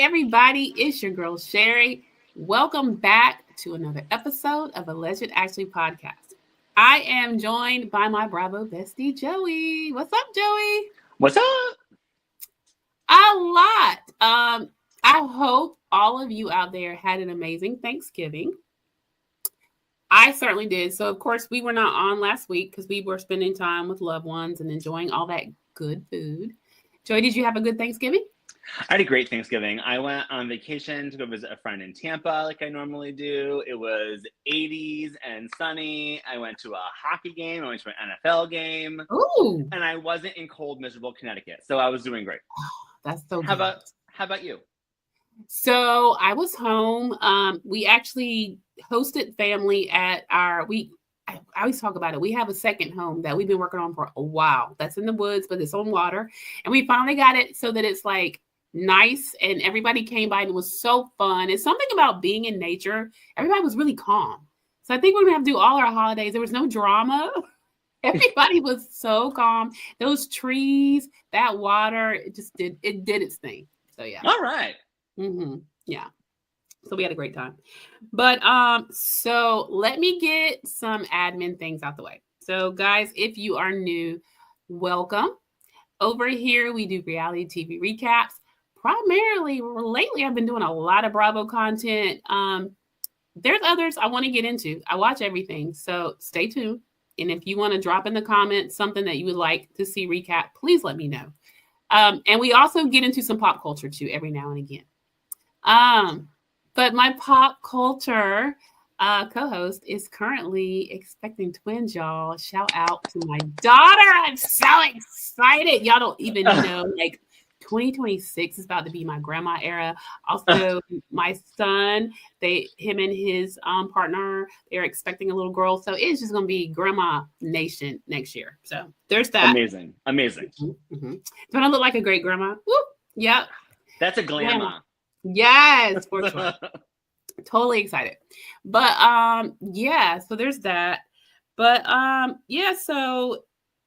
everybody, it's your girl Sherry. Welcome back to another episode of Alleged Ashley Podcast. I am joined by my Bravo bestie, Joey. What's up, Joey? What's up? A lot. I hope all of you out there had an amazing Thanksgiving. I certainly did. So, of course, we were not on last week because we were spending time with loved ones and enjoying all that good food. Joey, did you have a good Thanksgiving? I had a great Thanksgiving. I went on vacation to go visit a friend in Tampa like I normally do. It was 80s and sunny. I went to a hockey game. I went to an NFL game. Ooh. And I wasn't in cold, miserable Connecticut. So I was doing great. That's so How good. about you? So I was home. We actually hosted family at I always talk about it. We have a second home that we've been working on for a while. That's in the woods, but it's on water. And we finally got it so that it's like nice, and everybody came by and it was so fun. It's something about being in nature. Everybody was really calm. So I think we're gonna have to do all our holidays. There was no drama. Everybody was so calm. Those trees, that water, it did its thing. So yeah. All right. Yeah. So we had a great time. But so let me get some admin things out the way. So guys, if you are new, welcome. Over here we do reality TV recaps. Primarily, lately, I've been doing a lot of Bravo content. There's others I want to get into. I watch everything, so stay tuned. And if you want to drop in the comments something that you would like to see recap, please let me know. And we also get into some pop culture too every now and again. But my pop culture co-host is currently expecting twins, y'all. Shout out to my daughter. I'm so excited. Y'all don't even know, like, 2026 is about to be my grandma era. Also, my son, him and his partner, they're expecting a little girl. So it's just going to be grandma nation next year. So there's that. Amazing. Mm-hmm. Don't I look like a great grandma? Woo! Yep. That's a glamour. Yes, for sure. Totally excited. But yeah, so there's that. But yeah, so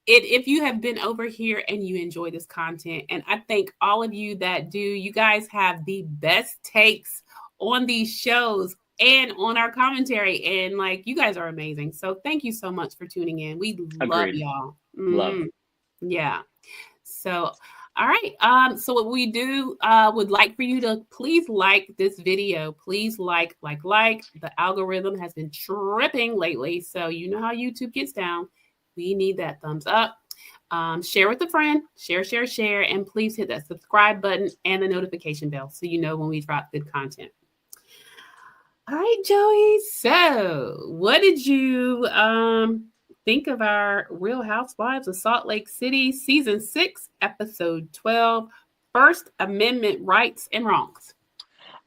if you have been over here and you enjoy this content, and I thank all of you that do, you guys have the best takes on these shows and on our commentary, and like, you guys are amazing. So thank you so much for tuning in. We love y'all. Love. Yeah. So all right. So what we do would like for you to please like this video. Please like. The algorithm has been tripping lately, so you know how YouTube gets down. We need that thumbs up. Share with a friend. Share. And please hit that subscribe button and the notification bell so you know when we drop good content. All right, Joey. So what did you think of our Real Housewives of Salt Lake City Season 6, Episode 12, First Amendment Rights and Wrongs?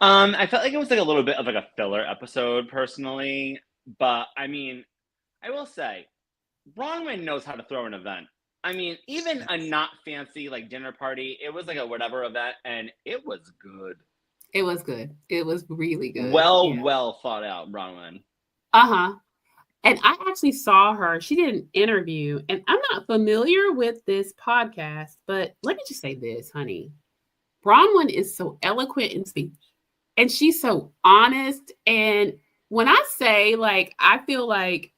I felt like it was like a little bit of like a filler episode personally. But I mean, I will say, Bronwyn knows how to throw an event. I mean, even a not fancy like dinner party, it was like a whatever event, and it was good. It was good. It was really good. Well thought out, Bronwyn. And I actually saw her. She did an interview, and I'm not familiar with this podcast, but let me just say this, honey. Bronwyn is so eloquent in speech, and she's so honest. And when I say, like, I feel like,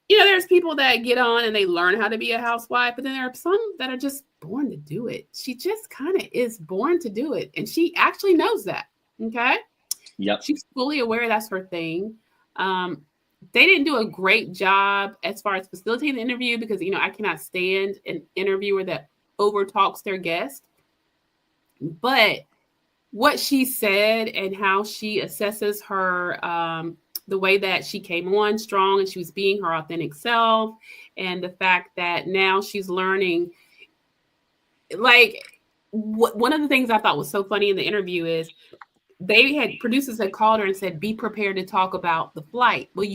you know, there's people that get on and they learn how to be a housewife, but then there are some that are just born to do it. She just kind of is born to do it. And she actually knows that. Okay. Yep. She's fully aware that's her thing. They didn't do a great job as far as facilitating the interview because, you know, I cannot stand an interviewer that over talks their guest. But what she said and how she assesses her, the way that she came on strong and she was being her authentic self, and the fact that now she's learning, like, one of the things I thought was so funny in the interview is producers had called her and said, be prepared to talk about the flight. Well,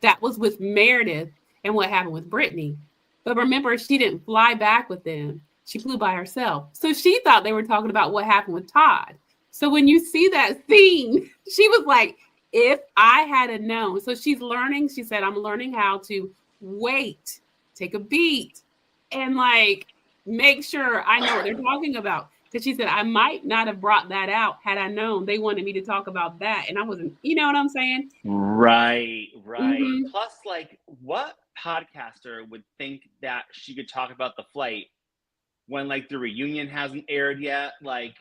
that was with Meredith and what happened with Britani. But remember, she didn't fly back with them. She flew by herself. So she thought they were talking about what happened with Todd. So when you see that scene, she was like, if I had known. So she's learning. She said, I'm learning how to wait, take a beat, and like make sure I know what they're talking about. Because she said, I might not have brought that out had I known they wanted me to talk about that. And I wasn't, you know what I'm saying? Right. Mm-hmm. Plus, like, what podcaster would think that she could talk about the flight when, like, the reunion hasn't aired yet? Like,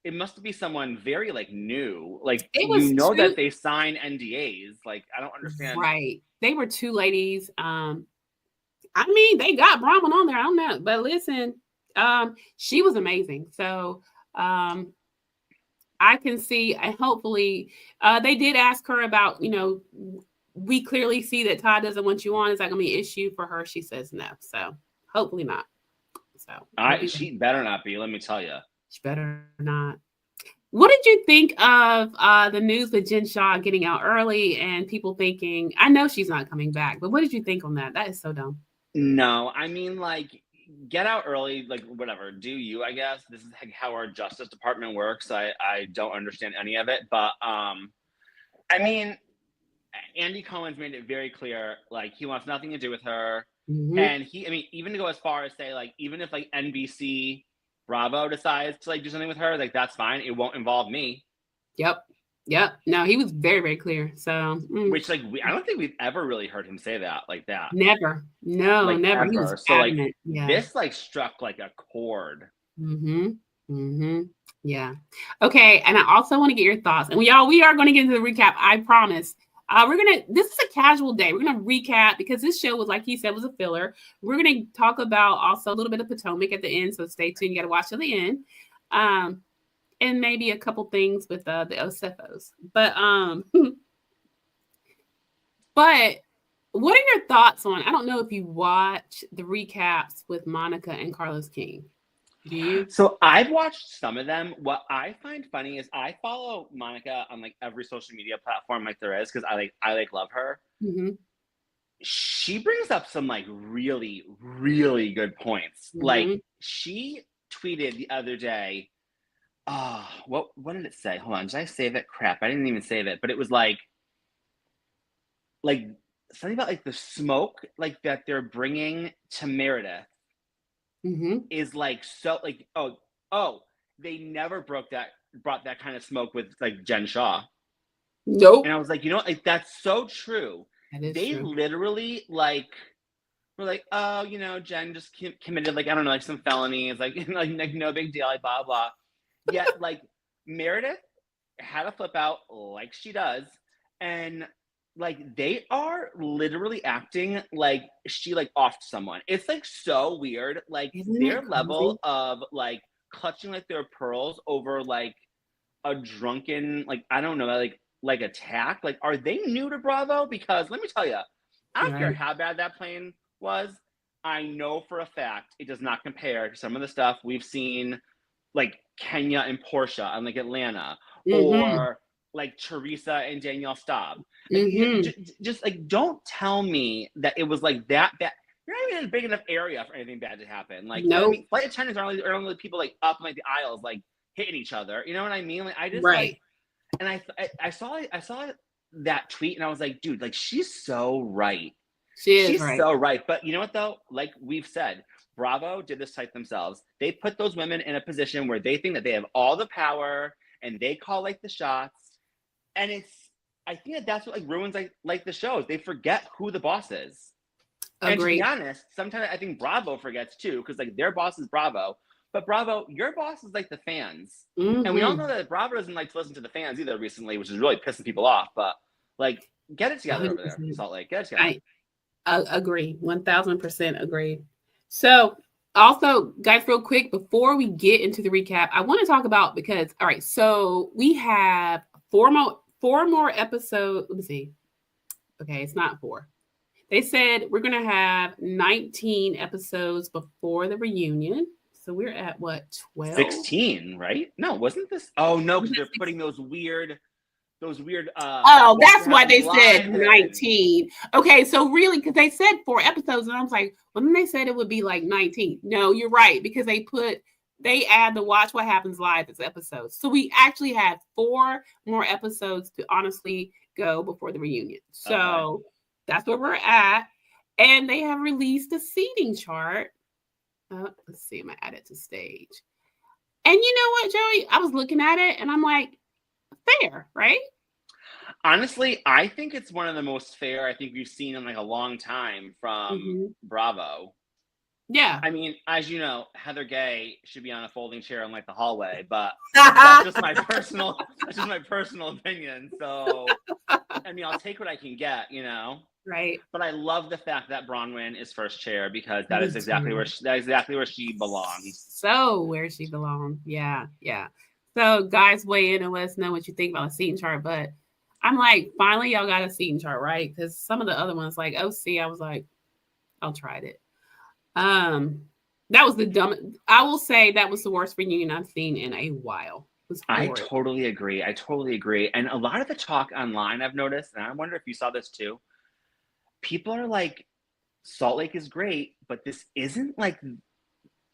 it must be someone very, like, new. Like, It you was know two, that they sign NDAs. Like, I don't understand. right. They were two ladies. I mean, they got Bronwyn on there. I don't know. But listen, she was amazing. So I can see, and hopefully, they did ask her about, we clearly see that Todd doesn't want you on. Is that going to be an issue for her? She says no. So hopefully not. So She better not be, let me tell you. she better not. What did you think of the news with Jen Shaw getting out early and people thinking, I know she's not coming back, but what did you think on that? That is so dumb. No, I mean, like, get out early, like, whatever, do you, I guess. This is like how our Justice Department works. I don't understand any of it, but I mean, Andy Cohen's made it very clear, like, he wants nothing to do with her. Mm-hmm. And even to go as far as say, like, even if, like, NBC Bravo decides to, like, do something with her, like, that's fine. It won't involve me. Yep. No, he was very, very clear. So, which, like, I don't think we've ever really heard him say that like that. Never. No, like, never. Ever. He was so, adamant. like, this, like, struck like a chord. Yeah. Okay. And I also want to get your thoughts. And we are going to get into the recap. I promise. This is a casual day. We're going to recap because this show was, like he said, was a filler. We're going to talk about also a little bit of Potomac at the end. So stay tuned. You got to watch till the end. And maybe a couple things with the Osefos. But what are your thoughts on, I don't know if you watch the recaps with Monica and Carlos King. Do you? So I've watched some of them. What I find funny is I follow Monica on, like, every social media platform like there is, because I love her. Mm-hmm. She brings up some, like, really, really good points. Mm-hmm. Like, she tweeted the other day, what did it say? Hold on, did I save it? Crap, I didn't even save it. But it was like something about, like, the smoke, like, that they're bringing to Meredith. Mm-hmm. Is, like, so, like, they never brought that kind of smoke with, like, Jen Shaw. Nope. And I was like, like, that's so true. They true. literally, like, were like, oh, Jen just committed, like, I don't know, like, some felonies, like, like, no big deal, like, blah blah. Yet, like, Meredith had a flip out, like she does, and, like, they are literally acting like she, like, offed someone. It's, like, so weird. Like, their level of, like, clutching, like, their pearls over, like, a drunken, like, I don't know, like attack. Like, are they new to Bravo? Because let me tell you, I don't care how bad that plane was. I know for a fact it does not compare to some of the stuff we've seen, like Kenya and Portia on, like, Atlanta, or like Teresa and Danielle Staub. Like, just like, don't tell me that it was, like, that bad. You're not even in a big enough area for anything bad to happen. Like, nope. I mean, flight attendants are only people, like, up in, like, the aisles, like, hitting each other. You know what I mean? Like, I just like, and I saw that tweet and I was like, dude, like, she's so right. She's so right. But you know what though? Like we've said, Bravo did this type themselves. They put those women in a position where they think that they have all the power and they call, like, the shots. And I think that's what, like, ruins, like the shows. They forget who the boss is. Agreed. And to be honest, sometimes I think Bravo forgets too, because, like, their boss is Bravo. But Bravo, your boss is, like, the fans. And we all know that Bravo doesn't like to listen to the fans either recently, which is really pissing people off. But, like, get it together 100%. Over there, Salt Lake. Get it together. I agree. 1000% agree. So, also, guys, real quick, before we get into the recap, I want to talk about, because, all right, so we have four more episodes. Let me see. Okay, it's not 4. They said we're going to have 19 episodes before the reunion. So we're at what, 12? 16, right? No, wasn't this? Oh no, because they're putting those weird. That's why they said 19. Okay, so really, because they said 4 episodes, and I was like, well, then they said it would be like 19. No, you're right, because they add the Watch What Happens Live as episodes. So we actually had 4 more episodes to honestly go before the reunion. So that's where we're at. And they have released a seating chart. Let's see, I'm going to add it to stage. And you know what, Joey? I was looking at it and I'm like, fair, right? Honestly, I think it's one of the most fair I think we've seen in like a long time from Hmm. Bravo. Yeah. I mean, as you know, Heather Gay should be on a folding chair in like the hallway, but that's just my personal opinion. So, I mean, I'll take what I can get, you know. Right. But I love the fact that Bronwyn is first chair because that Me is exactly too. where she belongs. So where she belongs. Yeah. Yeah. So guys, weigh in and let us know what you think about the seating chart. But I'm like, finally, y'all got a seating chart, right? Because some of the other ones, like OC, I was like, I'll try it. Um, that was the dumbest. I will say that was the worst reunion I've seen in a while. It was I horrid. totally agree. I totally agree. And a lot of the talk online I've noticed, and I wonder if you saw this too, people are like, Salt Lake is great, but this isn't like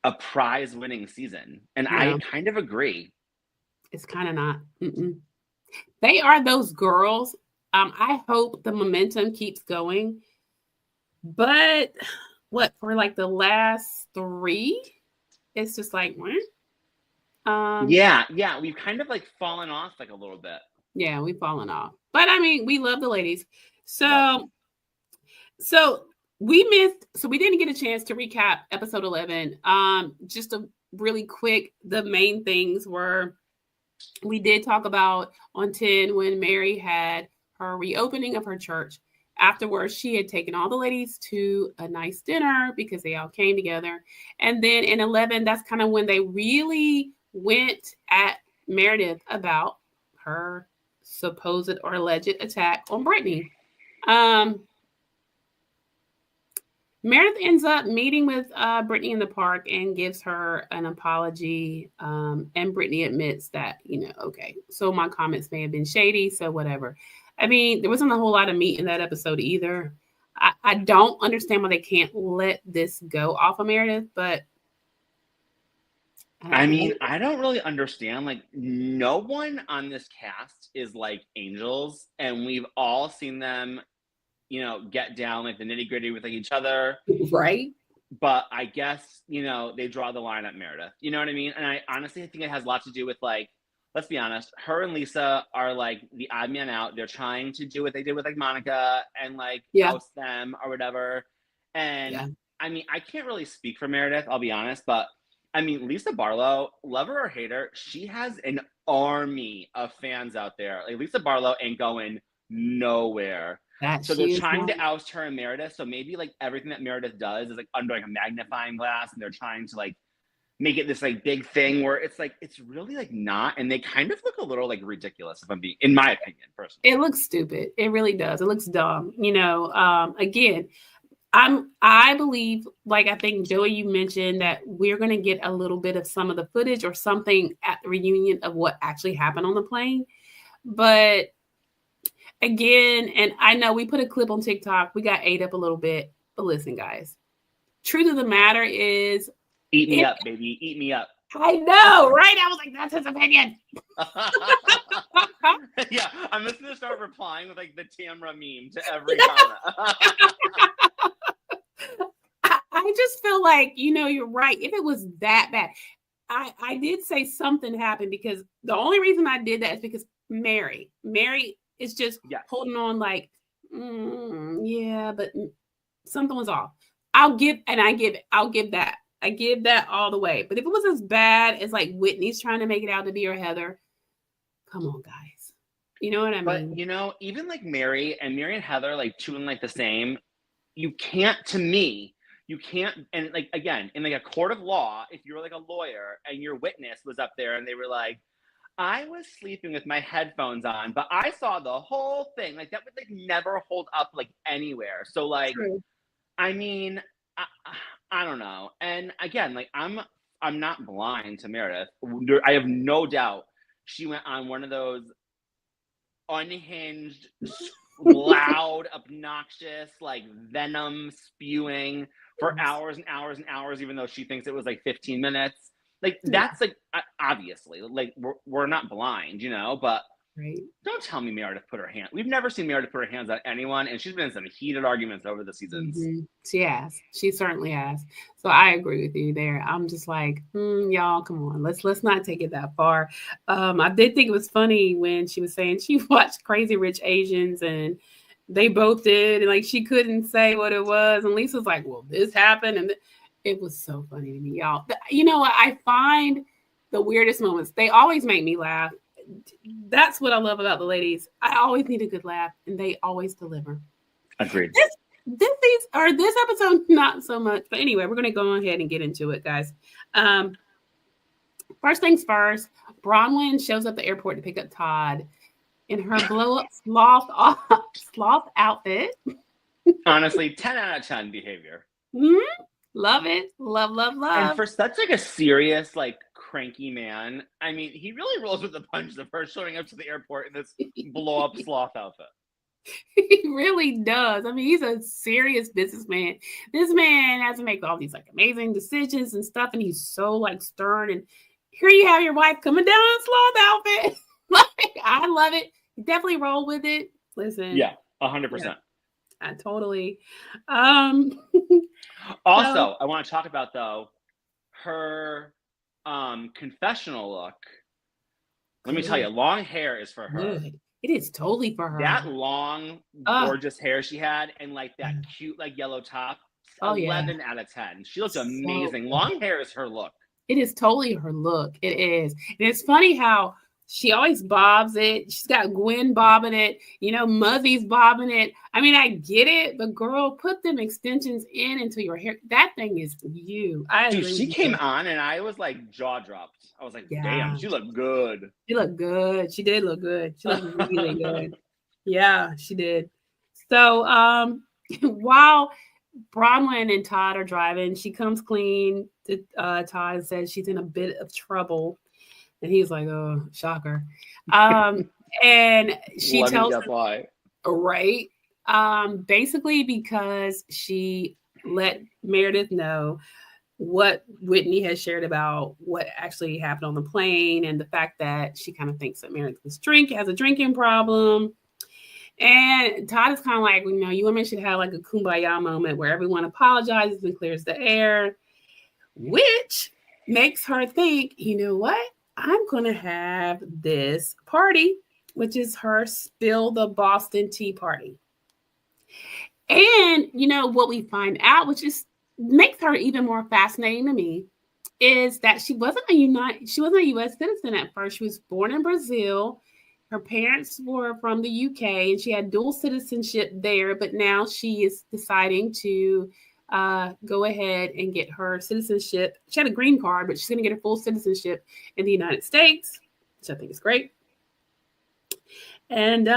a prize winning season. And I Yeah, kind of agree. it's kind of not. Mm-mm. They are those girls. I hope the momentum keeps going. But what for like the last three? It's just like, um, Yeah, we've kind of like fallen off like a little bit. yeah, we've fallen off. But I mean, we love the ladies. Love. So we missed, so we didn't get a chance to recap episode 11. Just a really quick, the main things were we did talk about on 10 when Mary had her reopening of her church. Afterwards, she had taken all the ladies to a nice dinner because they all came together. And then in 11, that's kind of when they really went at Meredith about her supposed or alleged attack on Brittany. Um, Meredith ends up meeting with Brittany in the park and gives her an apology. And Brittany admits that, okay, so my comments may have been shady, so whatever. I mean, there wasn't a whole lot of meat in that episode either. I don't understand why they can't let this go off of Meredith, but I I don't mean, know. I don't really understand. Like, no one on this cast is like angels, and we've all seen them, get down like the nitty gritty with like each other. Right? But I guess, they draw the line at Meredith. You know what I mean? And I honestly think it has a lot to do with like, let's be honest, her and Lisa are like the odd man out. They're trying to do what they did with like Monica and like Yeah. oust them or whatever. And Yeah. I mean, I can't really speak for Meredith, I'll be honest, but I mean, Lisa Barlow, love her or hate her, she has an army of fans out there. Like Lisa Barlow ain't going nowhere. That So they're she is trying not. to oust her and Meredith. So maybe like everything that Meredith does is like under like a magnifying glass, and they're trying to like make it this like big thing where it's like it's really like not, and they kind of look a little like ridiculous if I'm being, in my opinion, personally. It looks stupid. It really does. It looks dumb. Again, I believe, like I think Joey, you mentioned that we're gonna get a little bit of some of the footage or something at the reunion of what actually happened on the plane. But again, and I know we put a clip on TikTok, we got ate up a little bit. But listen, guys, truth of the matter is Eat me it, up, baby. Eat me up. I know, right? I was like, that's his opinion. Yeah, I'm just gonna start replying with like the Tamra meme to every comment. I just feel like, you're right. If it was that bad, I did say something happened because the only reason I did that is because Mary is just Yes. holding on like, yeah, but something was off. I'll give that. I give that all the way. But if it was as bad as like Whitney's trying to make it out to be her Heather, come on, guys. You know what I But mean? even like Mary and Heather, like two and like the same, you can't, to me, you can't, and like again, in like a court of law, if you're like a lawyer and your witness was up there and they were like, I was sleeping with my headphones on, but I saw the whole thing. Like that would like never hold up like anywhere. So like, True. I mean, I don't know. And again, like I'm not blind to Meredith. I have no doubt she went on one of those unhinged, loud, obnoxious, like venom spewing for hours and hours and hours, even though she thinks it was like 15 minutes. Like that's like obviously like we're not blind, but Right. Don't tell me Meredith put her hand. We've never seen Meredith put her hands on anyone, and she's been in some heated arguments over the seasons. She has. She certainly has. So I agree with you there. I'm just like, y'all, come on. Let's not take it that far. I did think it was funny when she was saying she watched Crazy Rich Asians and they both did, and like she couldn't say what it was. And Lisa's like, well, this happened, and it was so funny to me, y'all. You know what? I find the weirdest moments. They always make me laugh. That's what I love about the ladies. I always need a good laugh, and they always deliver. Agreed. This episode, not so much. But anyway, we're going to go ahead and get into it, guys. First things first, Bronwyn shows up at the airport to pick up Todd in her blow-up sloth outfit. Honestly, 10 out of 10 behavior. Mm-hmm. Love it. Love. And for such like a serious, like cranky man, I mean, he really rolls with the punches of her showing up to the airport in this blow-up sloth outfit. He really does. I mean, he's a serious businessman. This man has to make all these like amazing decisions and stuff, and he's so like stern. And here you have your wife coming down in a sloth outfit. Like, I love it. Definitely roll with it. Listen. Yeah, 100%. Yeah, I totally. Also, I want to talk about though her confessional look. Let me tell you, long hair is for her. Good. It is totally for her. That long, gorgeous hair she had, and like that cute, like yellow top. 11 out of 10. She looks amazing. Long hair is her look. It is totally her look. It is. And it's funny how she always bobs it. She's got Gwen bobbing it. You know, Muzzy's bobbing it. I mean, I get it, but girl, put them extensions into your hair. That thing is you. Dude, she came on and I was like jaw dropped. I was like, damn, she looked good. She looked good. She did look good. She looked really good. Yeah, she did. So while Bronwyn and Todd are driving, she comes clean to Todd and says she's in a bit of trouble. And he's like, oh, shocker. And she tells her why. Right. Basically because she let Meredith know what Whitney has shared about what actually happened on the plane and the fact that she kind of thinks that Meredith has a drinking problem. And Todd is kind of like, you know, you women should have like a kumbaya moment where everyone apologizes and clears the air, which makes her think, you know what? I'm going to have this party, which is her Spill the Boston Tea Party. And, you know, what we find out, which is makes her even more fascinating to me, is that she wasn't a U.S. citizen at first. She was born in Brazil. Her parents were from the UK, and she had dual citizenship there. But now she is deciding to go ahead and get her citizenship. She had a green card, but she's going to get her full citizenship in the United States, which I think is great. And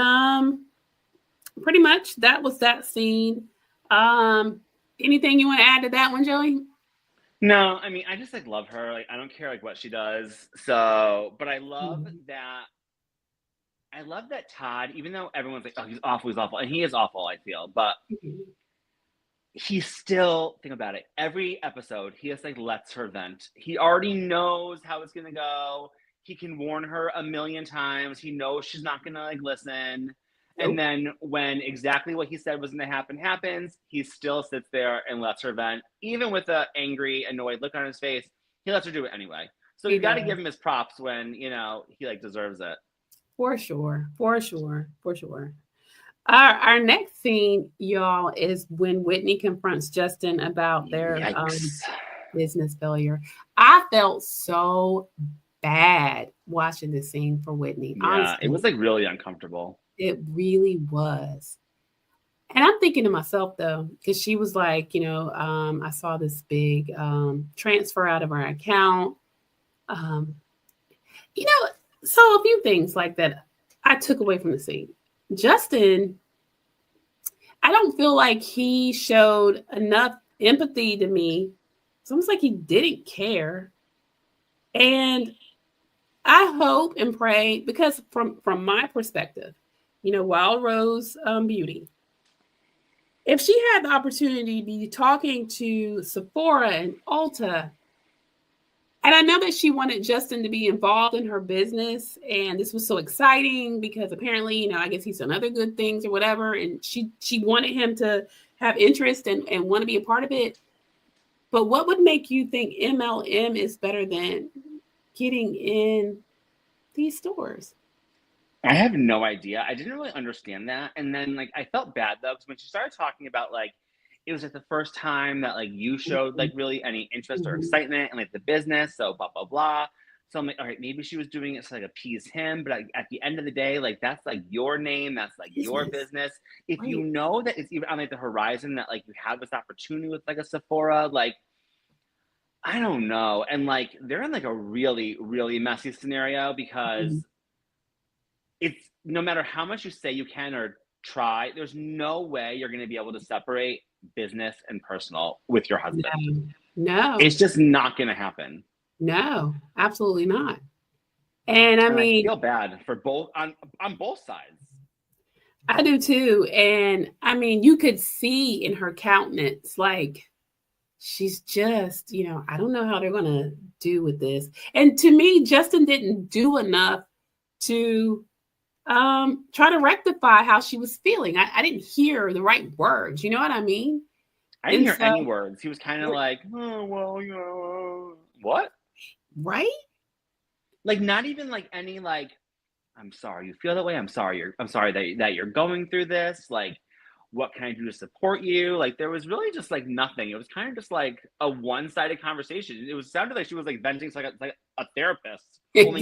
pretty much that was that scene. Anything you want to add to that one, Joey? No, I mean, I just like love her. Like, I don't care like what she does. So, but I love that. I love that Todd, even though everyone's like, oh, he's awful, and he is awful, I feel, but he still, think about it, every episode, he just like lets her vent. He already knows how it's gonna go. He can warn her a million times. He knows she's not gonna like listen. And then when exactly what he said was gonna happen happens, he still sits there and lets her vent. Even with an angry, annoyed look on his face, he lets her do it anyway. So you got to give him his props when, you know, he like deserves it. For sure. Our next scene, y'all, is when Whitney confronts Justin about their business failure. I felt so bad watching this scene for Whitney. Yeah, honestly, it was like really uncomfortable. It really was. And I'm thinking to myself, though, because she was like, you know, I saw this big transfer out of our account. You know, so a few things like that I took away from the scene. Justin, I don't feel like he showed enough empathy to me. It's almost like he didn't care. And I hope and pray, because from my perspective, you know, Wild Rose Beauty, if she had the opportunity to be talking to Sephora and Ulta, And I know that she wanted Justin to be involved in her business. And this was so exciting because apparently, you know, I guess he's done other good things or whatever. And she wanted him to have interest and want to be a part of it. But what would make you think MLM is better than getting in these stores? I have no idea. I didn't really understand that. And then like I felt bad though, because when she started talking about like it was like the first time that like you showed like really any interest or excitement in like the business. So blah blah blah. So I'm like, all right, maybe she was doing it to like appease him, but at the end of the day, like that's like your name, that's like your business. If Right. you know that it's even on like the horizon that like you have this opportunity with like a Sephora, like I don't know. And like they're in like a really, really messy scenario because it's no matter how much you say you can or try, there's no way you're going to be able to separate business and personal with your husband. No. It's just not going to happen. No, absolutely not. And I mean, I feel bad for both on both sides. I do too. And I mean, you could see in her countenance, like she's just, you know, I don't know how they're going to do with this. And to me, Justin didn't do enough to try to rectify how she was feeling. I didn't hear the right words. You know what I mean? I didn't hear any words. He was kind of like, oh, well, you know, what? Right? Like, not even like any, like, I'm sorry you feel that way. I'm sorry that you're going through this. Like, what can I do to support you? Like, there was really just like nothing. It was kind of just like a one-sided conversation. It sounded like she was like venting to like a therapist, only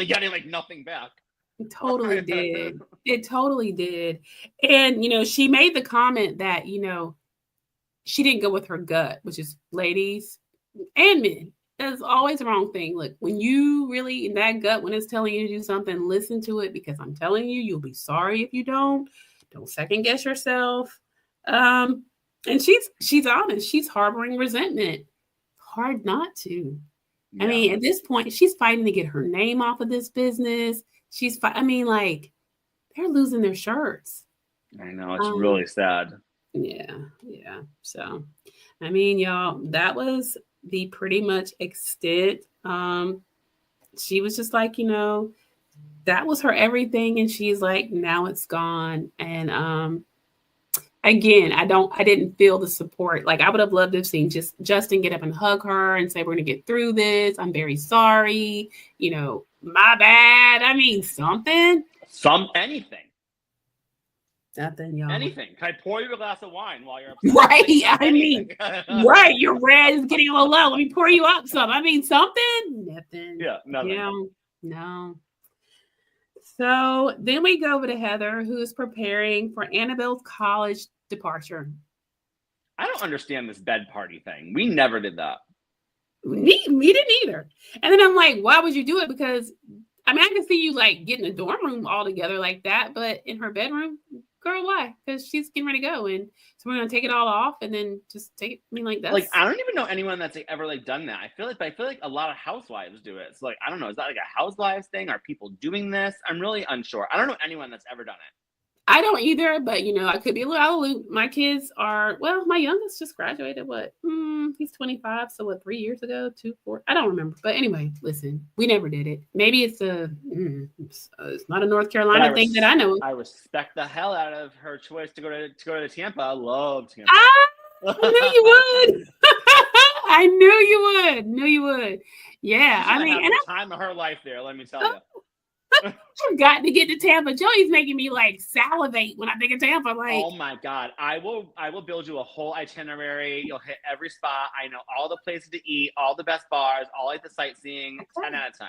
getting like nothing back. It totally did. It totally did. And, you know, she made the comment that, you know, she didn't go with her gut, which is ladies and men. That's always the wrong thing. Look, when you really in that gut, when it's telling you to do something, listen to it because I'm telling you, you'll be sorry if you don't. Don't second guess yourself. And she's honest. She's harboring resentment. Hard not to. Yeah. I mean, at this point, she's fighting to get her name off of this business. I mean, like, they're losing their shirts. I know, it's really sad. Yeah. So, I mean, y'all, that was the pretty much extent. She was just like, you know, that was her everything. And she's like, now it's gone. And again, I didn't feel the support. Like I would have loved to have seen just Justin get up and hug her and say, we're gonna get through this. I'm very sorry. You know, my bad. I mean, something. Anything. Nothing, y'all. Anything. Can I pour you a glass of wine while you're upset? Right. I mean, right. Your red is getting a little low. Let me pour you up some. I mean, something. Nothing. Yeah, nothing. You know, no. So then we go over to Heather, who is preparing for Annabelle's college departure. I don't understand this bed party thing. We never did that. Me didn't either. And then I'm like, why would you do it? Because I mean, I can see you like getting a dorm room all together like that, but in her bedroom, girl, why? Because she's getting ready to go, and so we're gonna take it all off and then just take it. I mean, like that's like I don't even know anyone that's like ever like done that. I feel like a lot of housewives do it. So like I don't know, is that like a housewives thing? Are people doing this? I'm really unsure. I don't know anyone that's ever done it. I don't either, but you know, I could be a little out of the loop. My kids are my youngest just graduated. He's 25, so 3 years ago, 2, 4. I don't remember, but anyway, listen, we never did it. Maybe it's it's not a North Carolina thing that I know. I respect the hell out of her choice to go to Tampa. I love Tampa. I knew you would. I knew you would. Yeah, I mean, and the time of her life there. Let me tell you. I've got to get to Tampa. Joey's making me like salivate when I think of Tampa. Like, oh my God, I will build you a whole itinerary. You'll hit every spot. I know all the places to eat, all the best bars, all like the sightseeing. Okay. 10 out of 10.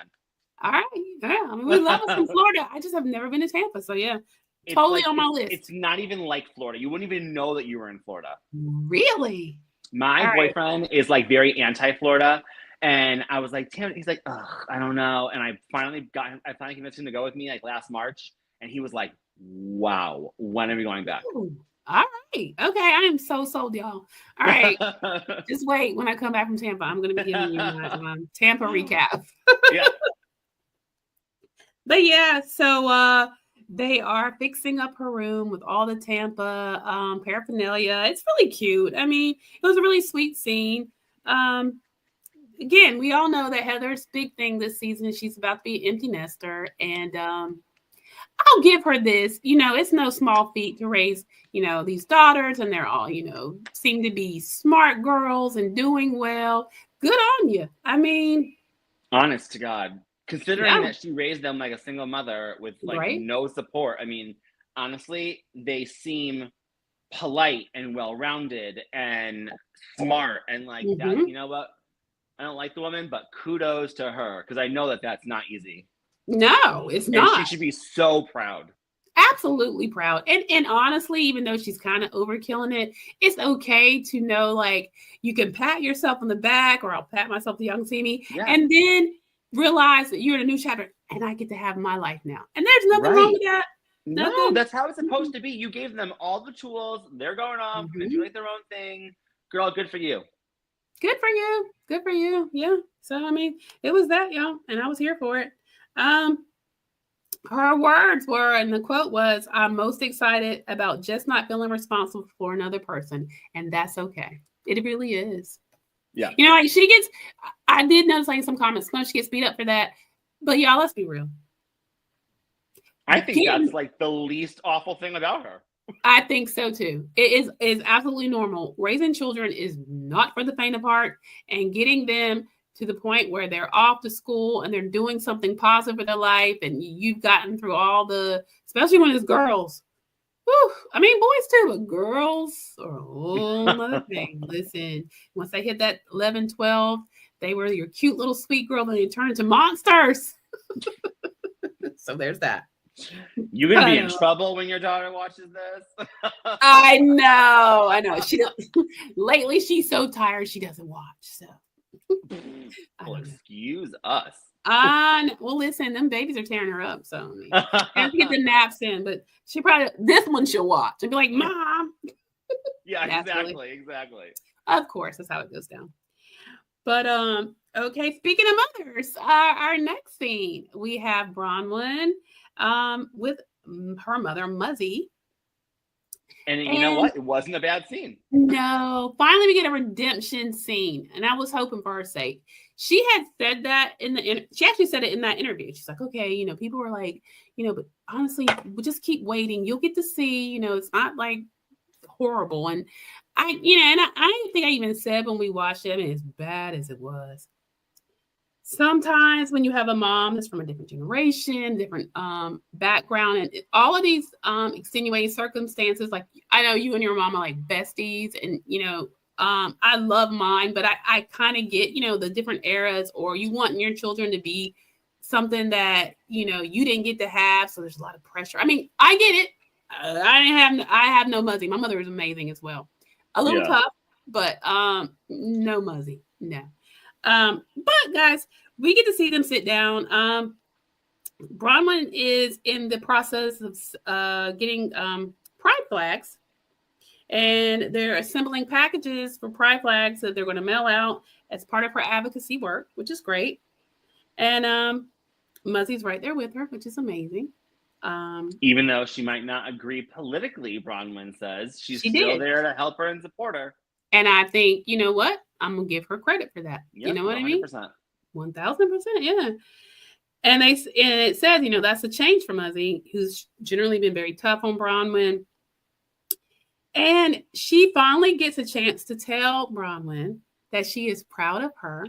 All right, yeah. I mean, we love us in Florida. I just have never been to Tampa, so yeah, it's totally like, on my list. It's not even like Florida. You wouldn't even know that you were in Florida. Really? My boyfriend is like very anti-Florida. And I was like, Tim, he's like, ugh, I don't know. And I finally convinced him to go with me like last March. And he was like, wow, when are we going back? Ooh, all right. Okay. I am so sold, y'all. All right. Just wait. When I come back from Tampa, I'm going to be giving you my Tampa recap. Yeah. But yeah, so they are fixing up her room with all the Tampa paraphernalia. It's really cute. I mean, it was a really sweet scene. again, we all know that Heather's big thing this season, she's about to be an empty nester. And I'll give her this. It's no small feat to raise, these daughters, and they're all, seem to be smart girls and doing well. Good on you. I mean, honest to God, considering yeah, that she raised them like a single mother with like right? no support. I mean, honestly, they seem polite and well-rounded and smart and like that. Mm-hmm. You know what? I don't like the woman, but kudos to her because I know that that's not easy. No, it's And she not. should be so proud. Absolutely proud. And honestly, even though she's kind of overkilling it, it's okay to know, like, you can pat yourself on the back, or I'll pat myself, the young see me, Yeah. and then realize that you're in a new chapter and I get to have my life now. And there's nothing wrong Right. with that. No, Nothing. that's how it's supposed to be. You gave them all the tools. They're going off, gonna do like their own thing. Girl, good for you. Good for you. Good for you. Yeah. So I mean, it was that, y'all, and I was here for it. Her words were, and the quote was, "I'm most excited about just not feeling responsible for another person, and that's okay." It really is. Yeah. Like she gets, I did notice like some comments, she gets beat up for that. But y'all, let's be real. I think that's like the least awful thing about her. I think so too. It is absolutely normal. Raising children is not for the faint of heart, and getting them to the point where they're off to school and they're doing something positive for their life, and you've gotten through all the, especially when it's girls. Whew, I mean, boys too, but girls are a whole other thing. Listen, once they hit that 11, 12, they were your cute little sweet girl, then they turn into monsters. So there's that. You're gonna be in trouble when your daughter watches this. I know. She lately she's so tired she doesn't watch. So well, excuse us. Well, listen, them babies are tearing her up. So I have to get the naps in, but she probably, this one she'll watch and be like, "Mom." Yeah, exactly. Of course, that's how it goes down. But okay. Speaking of mothers, our next scene we have Bronwyn with her mother Muzzy. And you know what? It wasn't a bad scene. No, finally we get a redemption scene, and I was hoping for her sake. She had said that she actually said it in that interview. She's like, okay, people were like, but honestly, we'll just keep waiting. You'll get to see, it's not like horrible. And I didn't think I even said when we watched it, I mean, as bad as it was. Sometimes when you have a mom that's from a different generation, different background, and all of these extenuating circumstances, like I know you and your mom are like besties, and I love mine, but I kind of get the different eras, or you want your children to be something that you didn't get to have, so there's a lot of pressure. I mean, I get it. I have no Muzzy. My mother is amazing as well. A little tough, but no Muzzy, no. But guys, we get to see them sit down. Bronwyn is in the process of getting pride flags, and they're assembling packages for pride flags that they're going to mail out as part of her advocacy work, which is great. And Muzzy's right there with her, which is amazing. Even though she might not agree politically, Bronwyn says she's still there to help her and support her. And I think, you know what? I'm going to give her credit for that. Yep, you know what 100%. I mean? 1,000%, yeah. And it says, that's a change for Muzzy, who's generally been very tough on Bronwyn. And she finally gets a chance to tell Bronwyn that she is proud of her.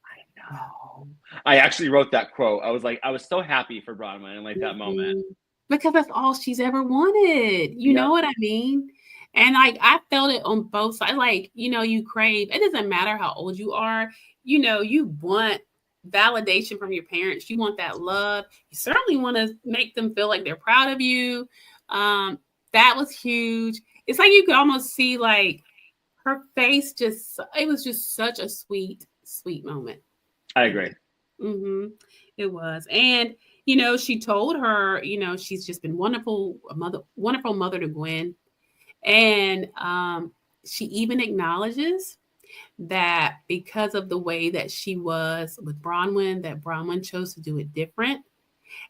I know. I actually wrote that quote. I was like, I was so happy for Bronwyn in like that moment. Because that's all she's ever wanted. You know what I mean? And like, I felt it on both sides. Like, you crave, it doesn't matter how old you are, you want validation from your parents. You want that love. You certainly want to make them feel like they're proud of you. That was huge. It's like you could almost see like her face it was just such a sweet, sweet moment. I agree. Mm-hmm. It was. And, she told her, she's just been wonderful mother to Gwen. And she even acknowledges that because of the way that she was with Bronwyn, that Bronwyn chose to do it different,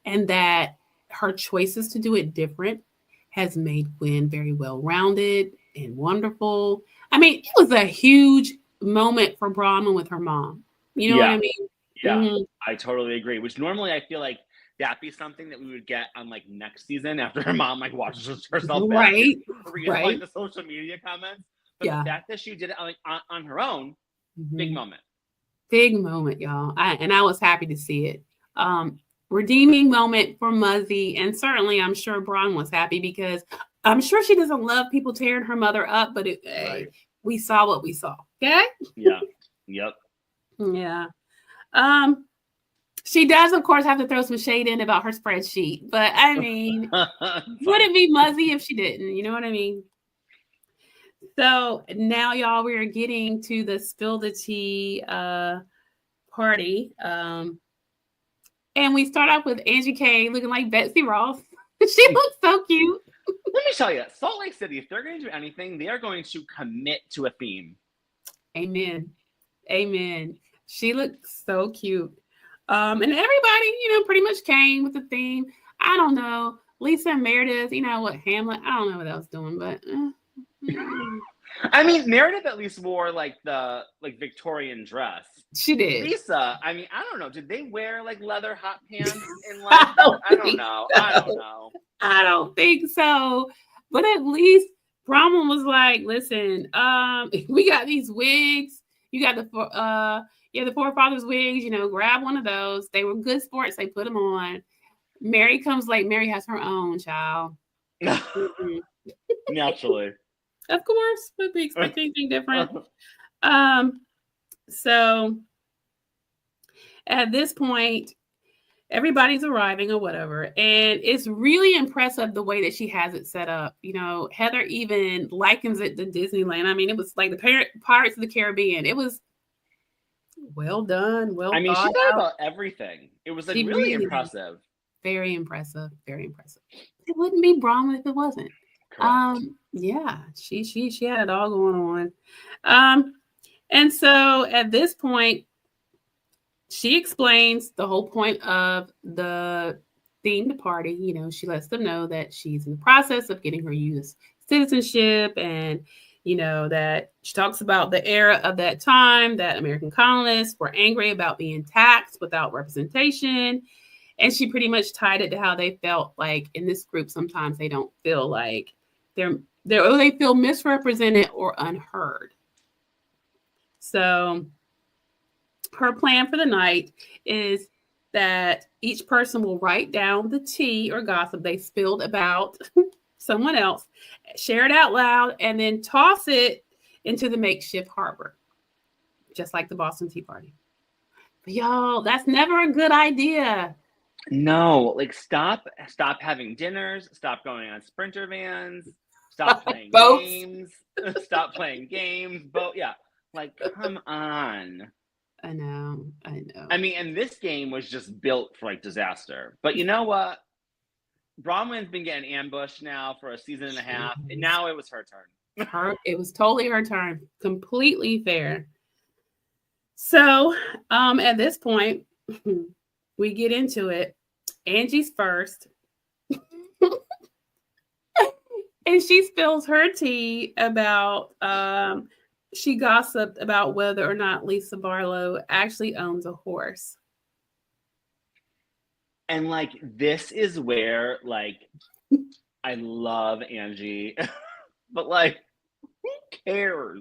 and that her choices to do it different has made Gwen very well-rounded and wonderful. I mean, it was a huge moment for Bronwyn with her mom. You know what I mean? Yeah, Mhm. I totally agree. Which normally I feel like that'd be something that we would get on like next season after her mom like watches herself back Right. and reads Right. like the social media comments. But Yeah. the fact that she did it like on her own, big moment. Big moment, y'all. I was happy to see it. Redeeming moment for Muzzy, and certainly I'm sure Bron was happy because I'm sure she doesn't love people tearing her mother up, but hey, we saw what we saw. Okay? Yeah. Yep. Yeah. She does, of course, have to throw some shade in about her spreadsheet, but I mean, would it be Muzzy if she didn't? You know what I mean? So now, y'all, we are getting to the spill the tea party. And we start off with Angie K looking like Betsy Ross. She looks so cute. Let me tell you, Salt Lake City, if they're going to do anything, they are going to commit to a theme. Amen. Amen. She looks so cute. And everybody, pretty much came with the theme. I don't know. Lisa and Meredith, what Hamlet, I don't know what I was doing, but I mean, Meredith at least wore like the Victorian dress. She did. Lisa, I mean, I don't know. Did they wear like leather hot pants in like I don't know. I don't think so. But at least Bronwyn was like, listen, we got these wigs. You got the forefathers wigs, grab one of those. They were good sports. They put them on. Mary comes late. Mary has her own child. Naturally. Of course, would we expect anything different? So at this point, everybody's arriving or whatever, and it's really impressive the way that she has it set up. Heather even likens it to Disneyland. I mean, it was like the Pirates of the Caribbean. It was well done. Well, I mean, she thought about everything. It was like really impressive. Very impressive. Very impressive. It wouldn't be Bronwyn if it wasn't. Correct. Yeah, she had it all going on. And so at this point, she explains the whole point of the themed party. She lets them know that she's in the process of getting her U.S. citizenship, and that she talks about the era of that time that American colonists were angry about being taxed without representation. And she pretty much tied it to how they felt like in this group. Sometimes they don't feel like they feel misrepresented or unheard. So her plan for the night is that each person will write down the tea or gossip they spilled about someone else, share it out loud, and then toss it into the makeshift harbor, just like the Boston Tea Party. But y'all, that's never a good idea. No, like stop having dinners, stop going on Sprinter vans, stop playing games, stop playing games. Yeah, like come on. I know. I mean, and this game was just built for like disaster. But you know what? Bronwyn's been getting ambushed now for a season and a half, and now it was her turn. It was totally her turn. Completely fair. So, at this point, we get into it. Angie's first. And she spills her tea about she gossiped about whether or not Lisa Barlow actually owns a horse. And like this is where like I love Angie, but like who cares?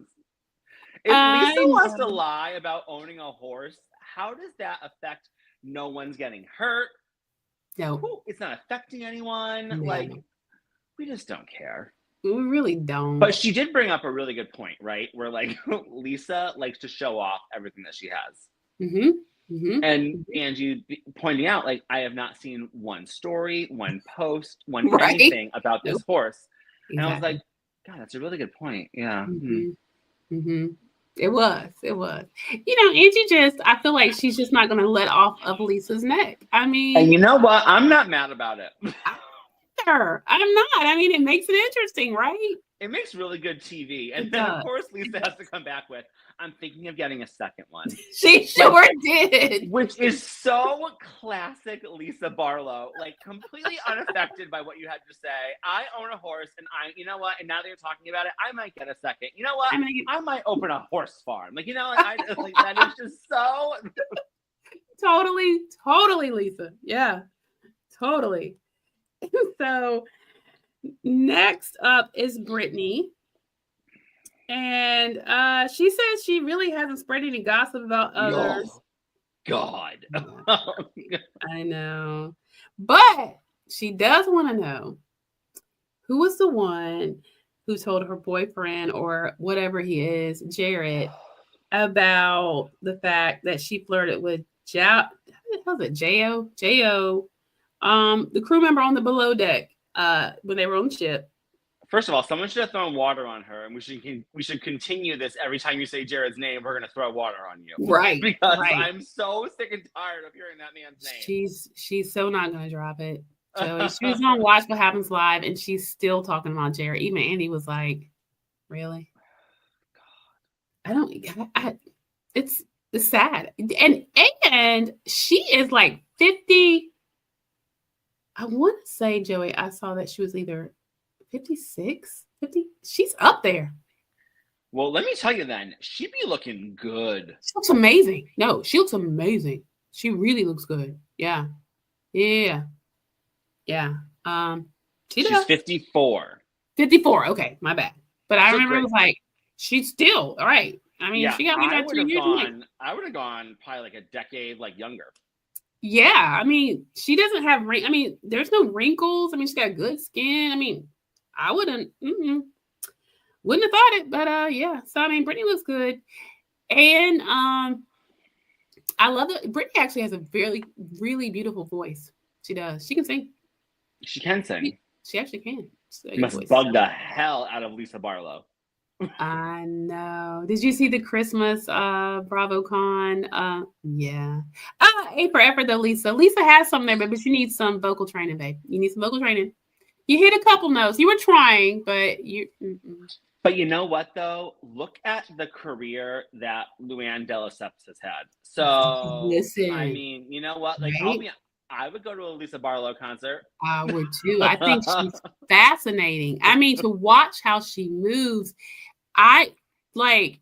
If Lisa wants to lie about owning a horse, how does that affect no one's getting hurt? No. It's not affecting anyone. No. Like we just don't care. We really don't. But she did bring up a really good point, right? Where like Lisa likes to show off everything that she has. Mm-hmm. Mm-hmm. And Angie pointing out, like, I have not seen one story, one post, anything about this horse. Exactly. And I was like, God, that's a really good point. Yeah. Mm-hmm. Mm-hmm. It was. Angie I feel like she's just not going to let off of Lisa's neck. I mean. And you know what? I'm not mad about it. I'm not. I mean, it makes it interesting, right? It makes really good TV. And then, of course, Lisa has to come back with, I'm thinking of getting a second one. She sure did. Which is so classic Lisa Barlow. Like, completely unaffected by what you had to say. I own a horse, and you know what? And now that you're talking about it, I might get a second. You know what? I might open a horse farm. Like, you know, like, that is just so... Totally, Lisa. Yeah, totally. So next up is Britani. And she says she really hasn't spread any gossip about others. Oh, God. I know. But she does want to know who was the one who told her boyfriend or whatever he is, Jared, about the fact that she flirted with J-O, the crew member on the below deck when they were on the ship. First of all, someone should have thrown water on her, and we should continue this every time you say Jared's name. We're going to throw water on you, right? Because I'm so sick and tired of hearing that man's name. She's so not going to drop it, Joey. She was on Watch What Happens Live, and she's still talking about Jared. Even Andy was like, "Really?" God, it's sad, and she is like 50. I want to say, Joey, I saw that she was either 56, 50. She's up there. Well, let me tell you then, she'd be looking good. She looks amazing. No, she looks amazing. She really looks good. Yeah. She's 54. 54. Okay, my bad. But I remember it was like, she's still all right. I mean, she got me that 2 years. I would have gone probably like a decade younger. Yeah, I mean, she doesn't have there's no wrinkles. I mean, she's got good skin. I mean, I wouldn't have thought it, but yeah. So I mean, Britani looks good, and I love it. Britani actually has a really beautiful voice. She does. She can sing. She can sing. She actually can. Must bug the hell out of Lisa Barlow. I know. Did you see the Christmas BravoCon? Yeah. A for effort though, Lisa. Lisa has something there, but she needs some vocal training, babe. You need some vocal training. You hit a couple notes. You were trying, but you. But you know what though? Look at the career that Luann de Lesseps has had. So listen. I mean, you know what? Like, right? I would go to a Lisa Barlow concert. I would too. I think she's fascinating. I mean, to watch how she moves. I like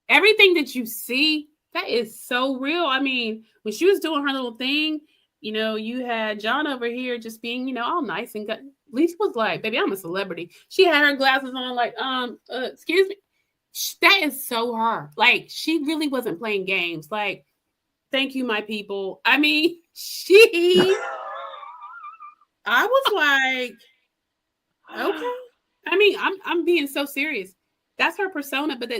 everything that you see. That is so real. I mean, when she was doing her little thing, you know, you had John over here just being, you know, all nice and good. Lisa was like, baby, I'm a celebrity. She had her glasses on like, excuse me. That is so her. Like, she really wasn't playing games. Like, thank you, my people. I mean, I was like, okay. I mean, I'm being so serious. That's her persona, but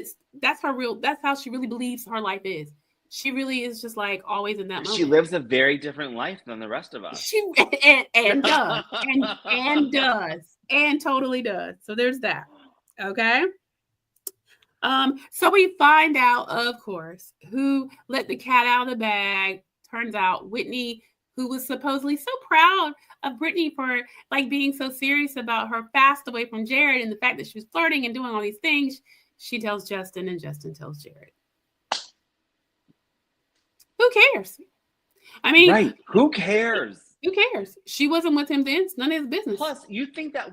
that's how she really believes her life is. She really is just like always in that moment. She lives a very different life than the rest of us. She and does and does and totally does. So there's that. Okay. So we find out, of course, who let the cat out of the bag. Turns out Whitney, who was supposedly so proud of Britani for like being so serious about her fast away from Jared and the fact that she was flirting and doing all these things, she tells Justin and Justin tells Jared. Who cares? I mean, right? Who cares? Who cares? She wasn't with him then. It's none of his business. Plus, you think that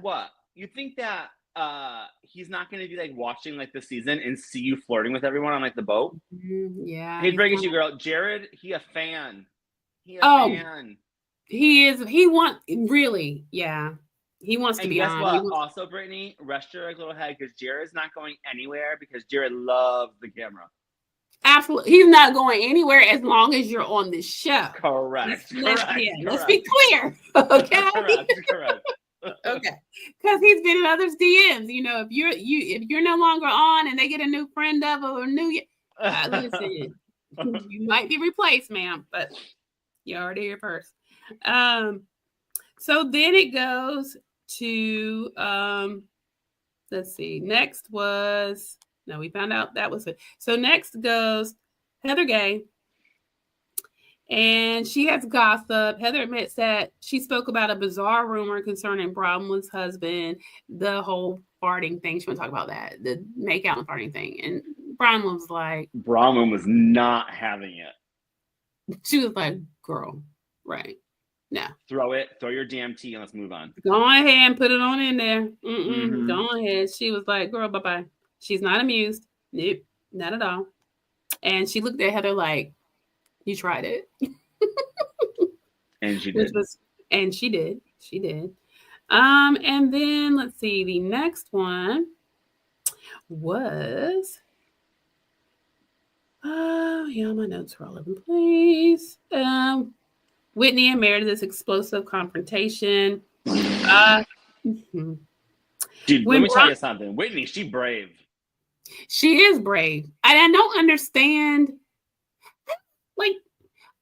he's not going to be like watching like the season and see you flirting with everyone on like the boat? Yeah. Hey, breaking you, girl. Jared, he a fan. He a fan. He is. He wants really. Yeah. He wants to be guess on. What? Also, Britani, rest your little head because Jared's not going anywhere because Jared loves the camera. Absolutely. He's not going anywhere as long as you're on the show. Correct. Let's be clear. Okay. Correct. Okay. Because he's been in others' DMs. You know, if you're no longer on and they get a new friend of or a new listen, you might be replaced, ma'am, but you already here first. So then it goes to let's see. Next was we found out that was it. So next goes Heather Gay. And she has gossip. Heather admits that she spoke about a bizarre rumor concerning Bronwyn's husband, the whole farting thing. She want to talk about that, the make out and farting thing. And Bronwyn was like, Bronwyn was not having it. she was like, girl, right. No. Throw your damn tea and let's move on. Go ahead and put it on in there. Go ahead. She was like, girl, bye-bye. She's not amused. Nope, not at all. And she looked at Heather like, you tried it. And she did. And she did. She did. And then let's see. The next one was yeah, my notes are all over the place. Whitney and Meredith's explosive confrontation. Dude, let me tell you something. Whitney, she brave. She is brave. And I don't understand. Like,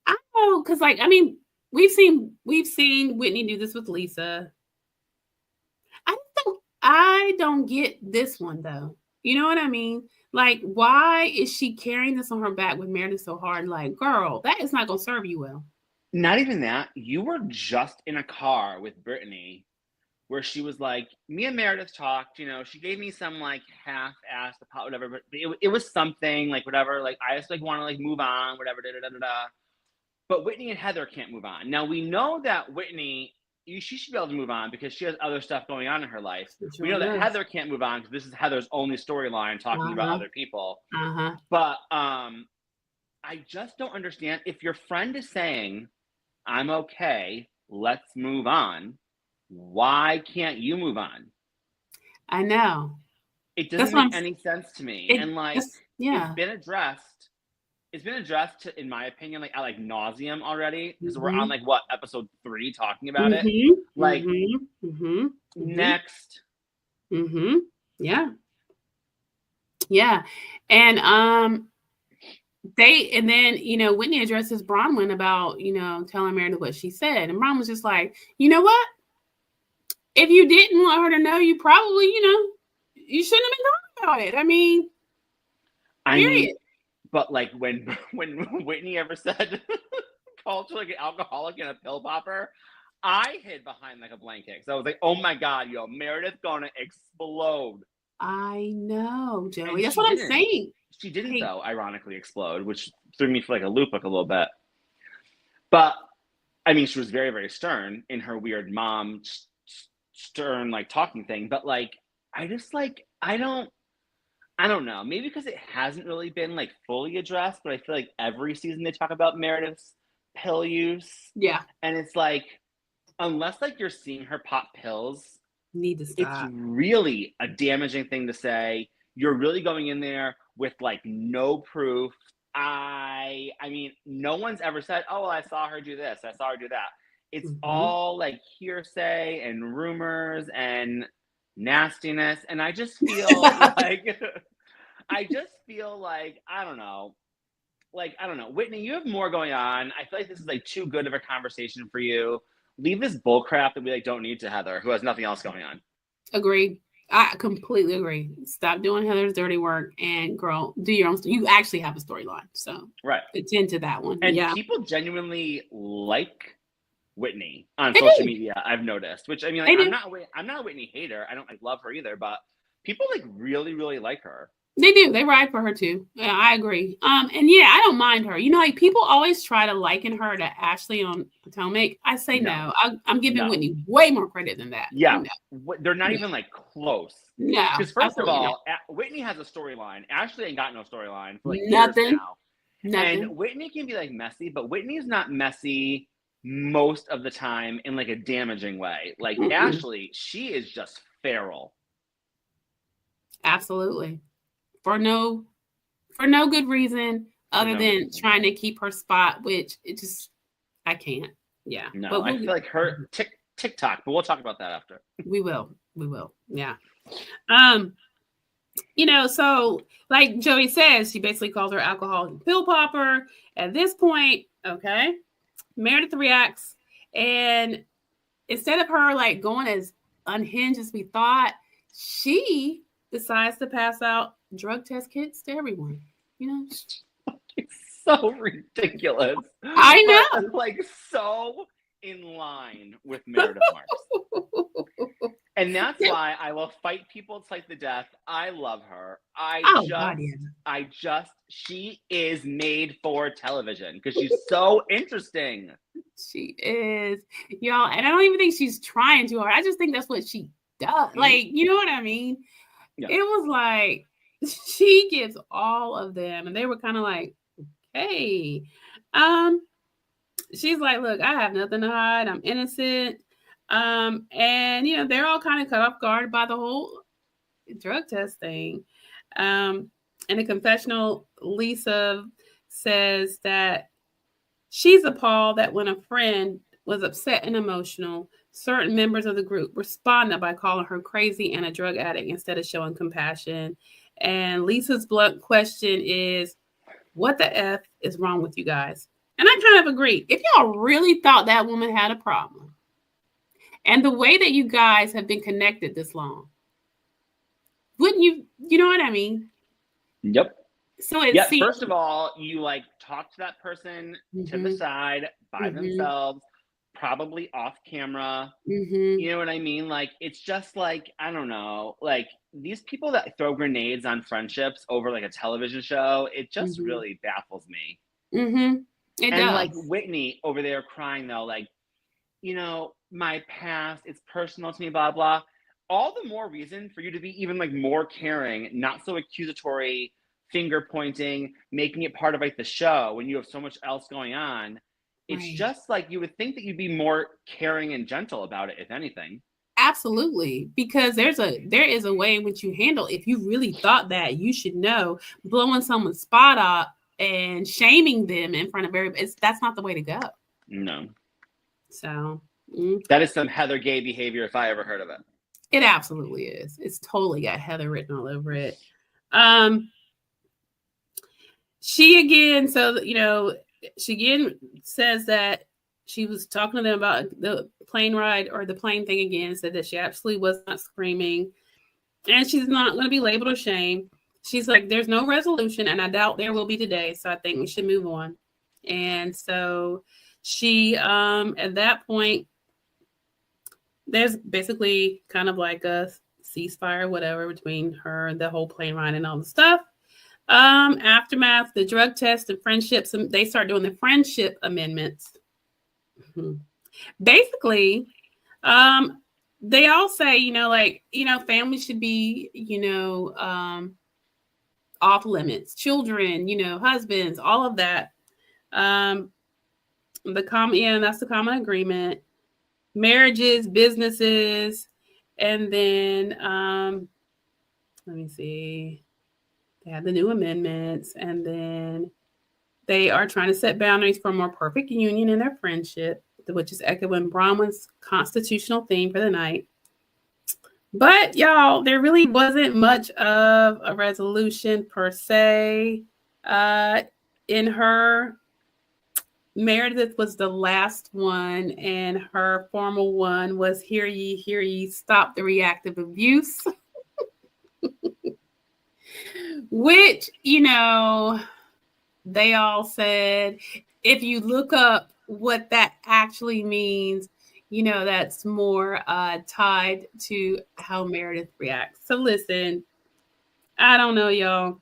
I don't know, because, like, I mean, we've seen Whitney do this with Lisa. I don't get this one, though. You know what I mean? Like, why is she carrying this on her back with Meredith so hard? Like, girl, that is not going to serve you well. Not even that. You were just in a car with Britani where she was like, me and Meredith talked, you know, she gave me some like half-assed whatever, but it was something like whatever, like I just like want to like move on, whatever, da-da-da-da-da. But Whitney and Heather can't move on. Now we know that Whitney, she should be able to move on because she has other stuff going on in her life. We know that Heather can't move on because this is Heather's only storyline talking about other people. But I just don't understand. If your friend is saying, I'm okay, let's move on, why can't you move on? I know. It doesn't make any sense to me. And like, it's been addressed. It's been addressed, in my opinion, like at nauseum already. Because we're on like what, episode 3 talking about it. Like next. Yeah. Yeah. And then, you know, Whitney addresses Bronwyn about, you know, telling Meredith what she said. And Bronwyn was just like, you know what? If you didn't want her to know, you probably, you know, you shouldn't have been talking about it. I mean, period. But like when Whitney ever said, called her like an alcoholic and a pill popper, I hid behind like a blanket. So I was like, oh my God, yo, Meredith gonna explode. I know, Joey. That's what I'm saying. She didn't, though, ironically explode, which threw me for like a loop like a little bit. But I mean, she was very, very stern in her weird mom stern like talking thing. But like, I just like, I don't know. Maybe because it hasn't really been like fully addressed, but I feel like every season they talk about Meredith's pill use. Yeah. And it's like, unless like you're seeing her pop pills, you need to stop. It's really a damaging thing to say. You're really going in there with like no proof. I mean, no one's ever said, oh, well, I saw her do this, I saw her do that. It's all like hearsay and rumors and nastiness. And I just feel like, I don't know. Whitney, you have more going on. I feel like this is like too good of a conversation for you. Leave this bull crap that we like don't need to Heather, who has nothing else going on. Agreed. I completely agree. Stop doing Heather's dirty work and girl, do your own. You actually have a storyline, so attend to that one. And people genuinely like Whitney on social media. I've noticed, which I mean, like, I'm not a Whitney hater. I don't like love her either, but people like really, really like her. They do. They ride for her too. Yeah, I agree. And yeah, I don't mind her. You know, like people always try to liken her to Ashley on Potomac. I say no. I'm giving Whitney way more credit than that. Yeah, they're not even like close. No, because first of all, Whitney has a storyline. Ashley ain't got no storyline for like nothing. Years now. And Whitney can be like messy, but Whitney's not messy most of the time in like a damaging way. Like Ashley, she is just feral. Absolutely. For no good reason other than trying to keep her spot, which I can't. Yeah. No, but I feel like her TikTok, but we'll talk about that after. We will. Yeah. You know, so like Joey says, she basically calls her alcoholic pill popper. At this point, okay, Meredith reacts, and instead of her like going as unhinged as we thought, she decides to pass out drug test kits to everyone. You know, so ridiculous. I know. But, like, so in line with Meredith Marks. And that's why I will fight people to like the death. I love her. Oh, God, yeah. She is made for television because she's so interesting. She is, y'all. And I don't even think she's trying too hard. I just think that's what she does. Like, you know what I mean? Yeah. It was like, she gets all of them. And they were kind of like, hey, she's like, look, I have nothing to hide. I'm innocent. And you know, they're all kind of caught off guard by the whole drug test thing. In a confessional, Lisa says that she's appalled that when a friend was upset and emotional, certain members of the group responded by calling her crazy and a drug addict instead of showing compassion. And Lisa's blunt question is, what the F is wrong with you guys? And I kind of agree. If y'all really thought that woman had a problem, and the way that you guys have been connected this long, wouldn't you know what I mean? Yep. So it seems, first of all, you like talk to that person to the side by themselves, probably off camera. You know what I mean? Like, it's just like, I don't know, like these people that throw grenades on friendships over like a television show, it just really baffles me. It and does. Like Whitney over there crying though, like, you know, my past, it's personal to me, blah, blah. All the more reason for you to be even like more caring, not so accusatory, finger pointing, making it part of like the show when you have so much else going on. It's just like you would think that you'd be more caring and gentle about it, if anything. Absolutely, because there is a way in which you handle. If you really thought that, you should know blowing someone's spot up and shaming them in front of everybody. That's not the way to go. No. So that is some Heather Gay behavior if I ever heard of it. It absolutely is. It's totally got Heather written all over it. She again, so you know, she again says that she was talking to them about the plane ride or the plane thing again, said that she absolutely was not screaming. And she's not going to be labeled or shamed. She's like, there's no resolution, and I doubt there will be today. So I think we should move on. And so she, at that point, there's basically kind of like a ceasefire, whatever, between her and the whole plane ride and all the stuff. Aftermath, the drug test and friendships, they start doing the friendship amendments. Basically, they all say, you know, like, you know, family should be, you know, off limits, children, you know, husbands, all of that. That's the common agreement. Marriages, businesses, and then let me see. They have the new amendments, and then they are trying to set boundaries for a more perfect union in their friendship, which is echoing Bronwyn's constitutional theme for the night. But y'all, there really wasn't much of a resolution per se. In her, Meredith was the last one, and her formal one was hear ye, stop the reactive abuse. Which, you know, they all said, if you look up what that actually means, you know, that's more tied to how Meredith reacts. So listen, I don't know, y'all.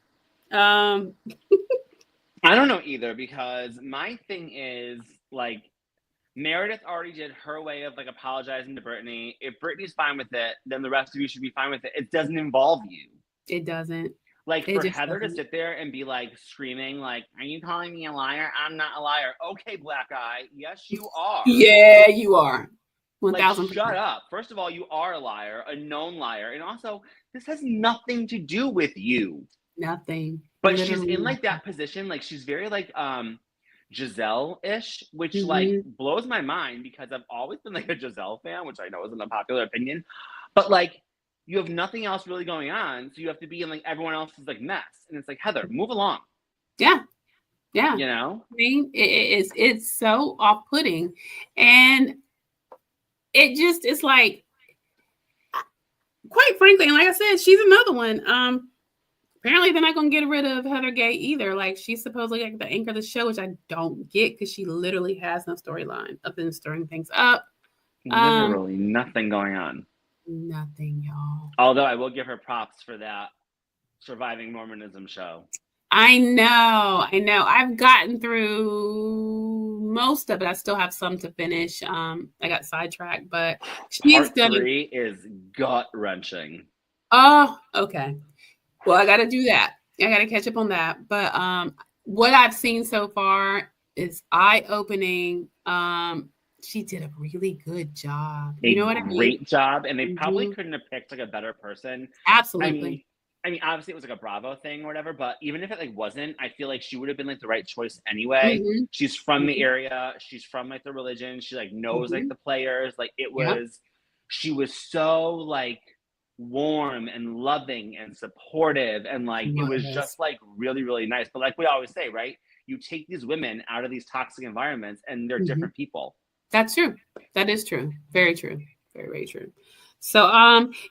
I don't know either, because my thing is, like, Meredith already did her way of, like, apologizing to Britani. If Brittany's fine with it, then the rest of you should be fine with it. It doesn't involve you. It doesn't. Like, for Heather to sit there and be, like, screaming, like, are you calling me a liar? I'm not a liar. Okay, black guy. Yes, you are. Yeah, you are. 1,000%. Like, shut up. First of all, you are a liar, a known liar. And also, this has nothing to do with you. Nothing. But she's in, like, that position. Like, she's very, like, Giselle-ish, which, like, blows my mind, because I've always been, like, a Giselle fan, which I know isn't a popular opinion. But, like, you have nothing else really going on, so you have to be in, like, everyone else's, like, mess. And it's like, Heather, move along. Yeah. Yeah. You know? I mean, it's so off-putting. And it just, it's like, quite frankly, and like I said, she's another one. Apparently, they're not going to get rid of Heather Gay either. Like, she's supposedly like the anchor of the show, which I don't get because she literally has no storyline other than stirring things up. Literally nothing going on. Nothing, y'all. Although I will give her props for that Surviving Mormonism show. I know. I've gotten through most of it. I still have some to finish. I got sidetracked, but Part 3 is gut-wrenching. Oh, okay. Well, I got to do that. I got to catch up on that. But what I've seen so far is eye-opening. She did a really good job. You know what I mean? Great job. And they probably couldn't have picked like a better person. Absolutely. I mean, obviously it was like a Bravo thing or whatever, but even if it like wasn't, I feel like she would have been like the right choice anyway. She's from the area. She's from like the religion. She like knows like the players. Like it was, she was so like warm and loving and supportive. And like, it was just like really, really nice. But like we always say, right? You take these women out of these toxic environments and they're different people. That's true. That is true. Very true. Very, very true. So,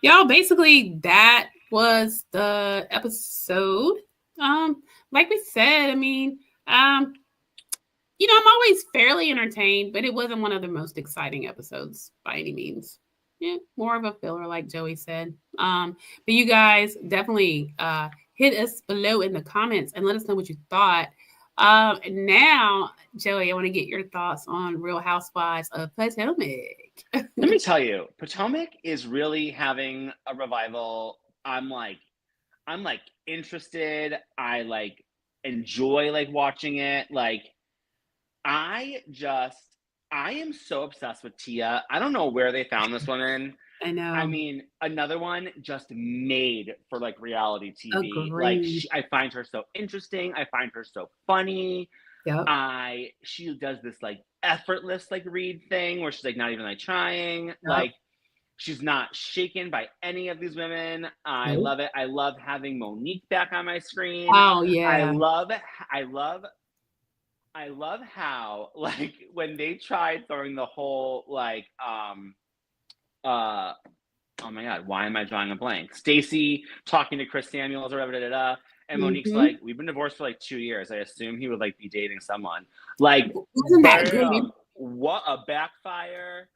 y'all, basically that was the episode. Like we said, I mean, I'm always fairly entertained, but it wasn't one of the most exciting episodes by any means. Yeah, more of a filler, like Joey said. But you guys definitely hit us below in the comments and let us know what you thought. Now, Joey, I want to get your thoughts on Real Housewives of Potomac. Let me tell you, Potomac is really having a revival. I'm like interested. I like enjoy like watching it. Like I am so obsessed with Tia. I don't know where they found this woman. I know. I mean, another one just made for like reality TV. Agreed. Like I find her so interesting. I find her so funny. Yep. She does this like effortless like read thing where she's like not even like trying. Yep. Like she's not shaken by any of these women. I love it. I love having Monique back on my screen. Oh yeah. I love how like when they tried throwing the whole like oh my god, why am I drawing a blank? Stacey talking to Chris Samuels or whatever, and Monique's like, we've been divorced for like 2 years. I assume he would like be dating someone. Like, what a backfire!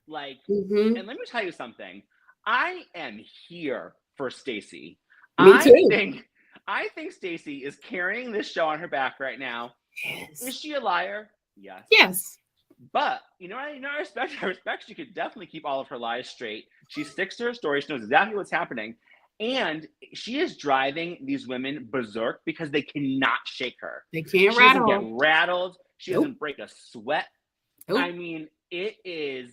Like, and let me tell you something. I am here for Stacey. Me too. I think Stacey is carrying this show on her back right now. Yes. Is she a liar? Yes. Yes. But I respect she could definitely keep all of her lies straight. She sticks to her story. She knows exactly what's happening. And she is driving these women berserk because they cannot shake her. They can't she rattle. She doesn't get rattled. She doesn't break a sweat. I mean, it is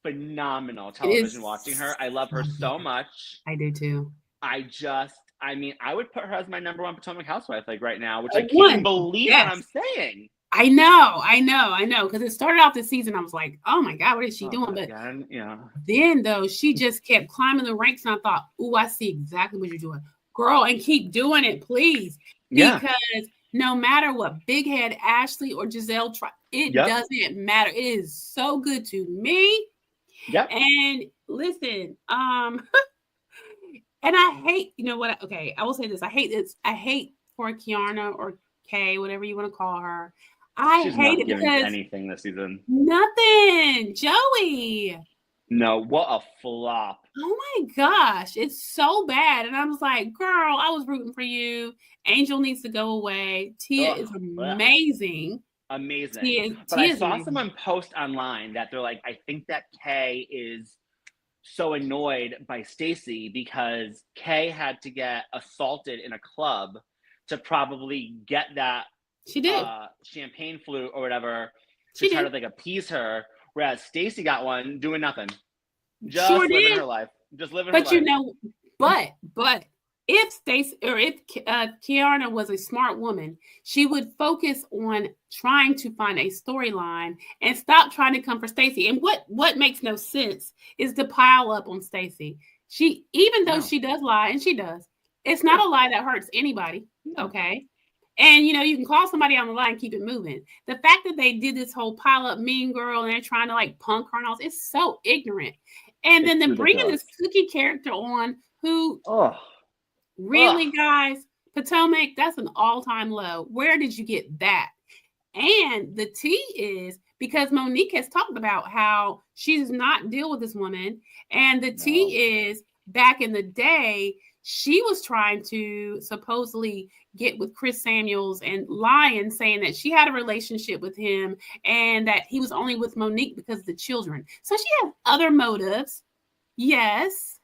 phenomenal television watching her. I love her so much. I do too. I would put her as my number one Potomac housewife like right now, which I can't believe what I'm saying. I know. Because it started off the season, I was like, oh my God, what is she doing? But then, though, she just kept climbing the ranks, and I thought, ooh, I see exactly what you're doing. Girl, and keep doing it, please. Because no matter what Big Head, Ashley, or Giselle try, it doesn't matter. It is so good to me. Yep. And listen, and I hate, you know what? Okay, I will say this. I hate this. I hate for Kiana or Kay, whatever you want to call her. She's hate it because anything this season. Nothing, Joey. No, what a flop. Oh my gosh, it's so bad. And I was like, girl, I was rooting for you. Angel needs to go away. Tia is amazing. Amazing. But I saw someone post online that they're like, I think that Kay is so annoyed by Stacey because Kay had to get assaulted in a club to probably get that she did champagne flute or whatever to try to like appease her, whereas Stacey got one doing nothing, just living her life, just living her life. But you know, but if Stacey or if Kiana was a smart woman, she would focus on trying to find a storyline and stop trying to come for Stacey. And what makes no sense is to pile up on Stacey. She, even though she does lie, and she does, it's not a lie that hurts anybody. Okay. And, you know, you can call somebody on the line and keep it moving. The fact that they did this whole pile up mean girl and they're trying to like punk her and all, it's so ignorant. And then they're bringing this Cookie character on who Really, guys? Potomac, that's an all-time low. Where did you get that? And the tea is because Monique has talked about how she does not deal with this woman. And the tea is back in the day, she was trying to supposedly get with Chris Samuels and lying, saying that she had a relationship with him and that he was only with Monique because of the children. So she has other motives. Yes.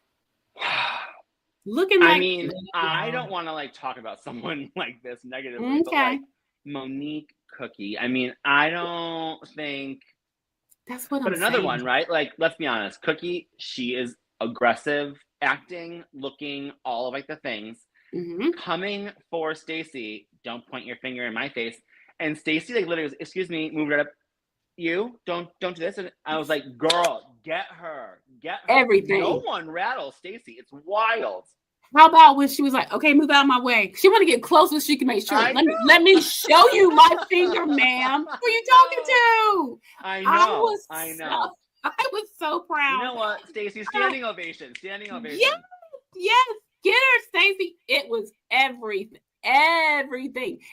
Looking like, I mean, I don't want to like talk about someone like this negatively, but like Monique Cookie. I mean, I don't think that's what. But another one, right? Like, let's be honest, Cookie, she is aggressive, acting, looking, all of like the things. Coming for Stacy, don't point your finger in my face. And Stacy like literally goes, excuse me, move right up. You don't do this. And I was like, girl, get her. Everything. No one rattles Stacy. It's wild. How about when she was like, okay, move out of my way. She want to get closer so she can make sure. Let me show you my finger, ma'am. Who are you talking to? I know. I was so proud. You know what, Stacy? Standing ovation. Yes. Get her, Stacy. It was everything.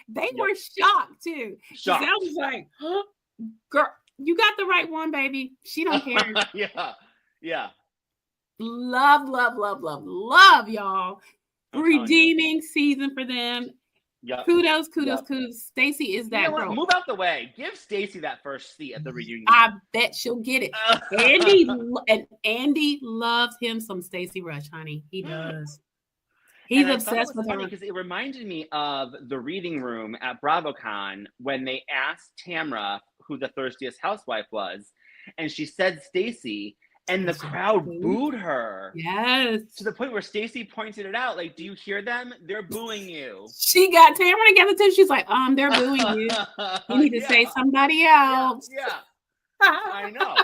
They were shocked too. I was like, huh? Girl, you got the right one, baby. She don't care. Yeah. Love, y'all. Redeeming season for them. Yep. Kudos. Stacy is that girl. Move out the way. Give Stacy that first seat at the reunion. I bet she'll get it. Andy loves him some Stacy Rush, honey. He does. He's obsessed with her. Because it reminded me of the reading room at BravoCon when they asked Tamra who the thirstiest housewife was, and she said Stacy. And the crowd booed her. Yes. To the point where Stacy pointed it out. Like, do you hear them? They're booing you. She got Tamara together too. She's like, they're booing you. You need to say somebody else. Yeah. I know.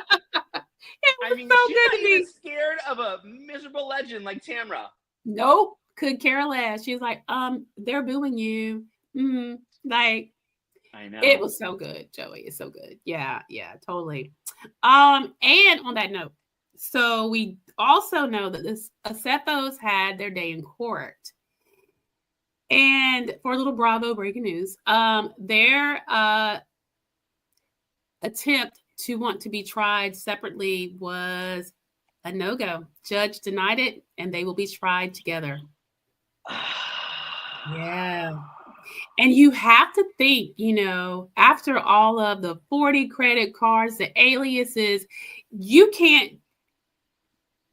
I mean, so she's good not to even me. scared of a miserable legend like Tamra. Nope. Could care less. She's like, they're booing you. Like, I know. It was so good, Joey. It's so good. Yeah, totally. And on that note, so we also know that the Acethos had their day in court. And for a little Bravo breaking news, their attempt to want to be tried separately was a no-go. Judge denied it, and they will be tried together. Yeah. And you have to think, after all of the 40 credit cards, the aliases, you can't.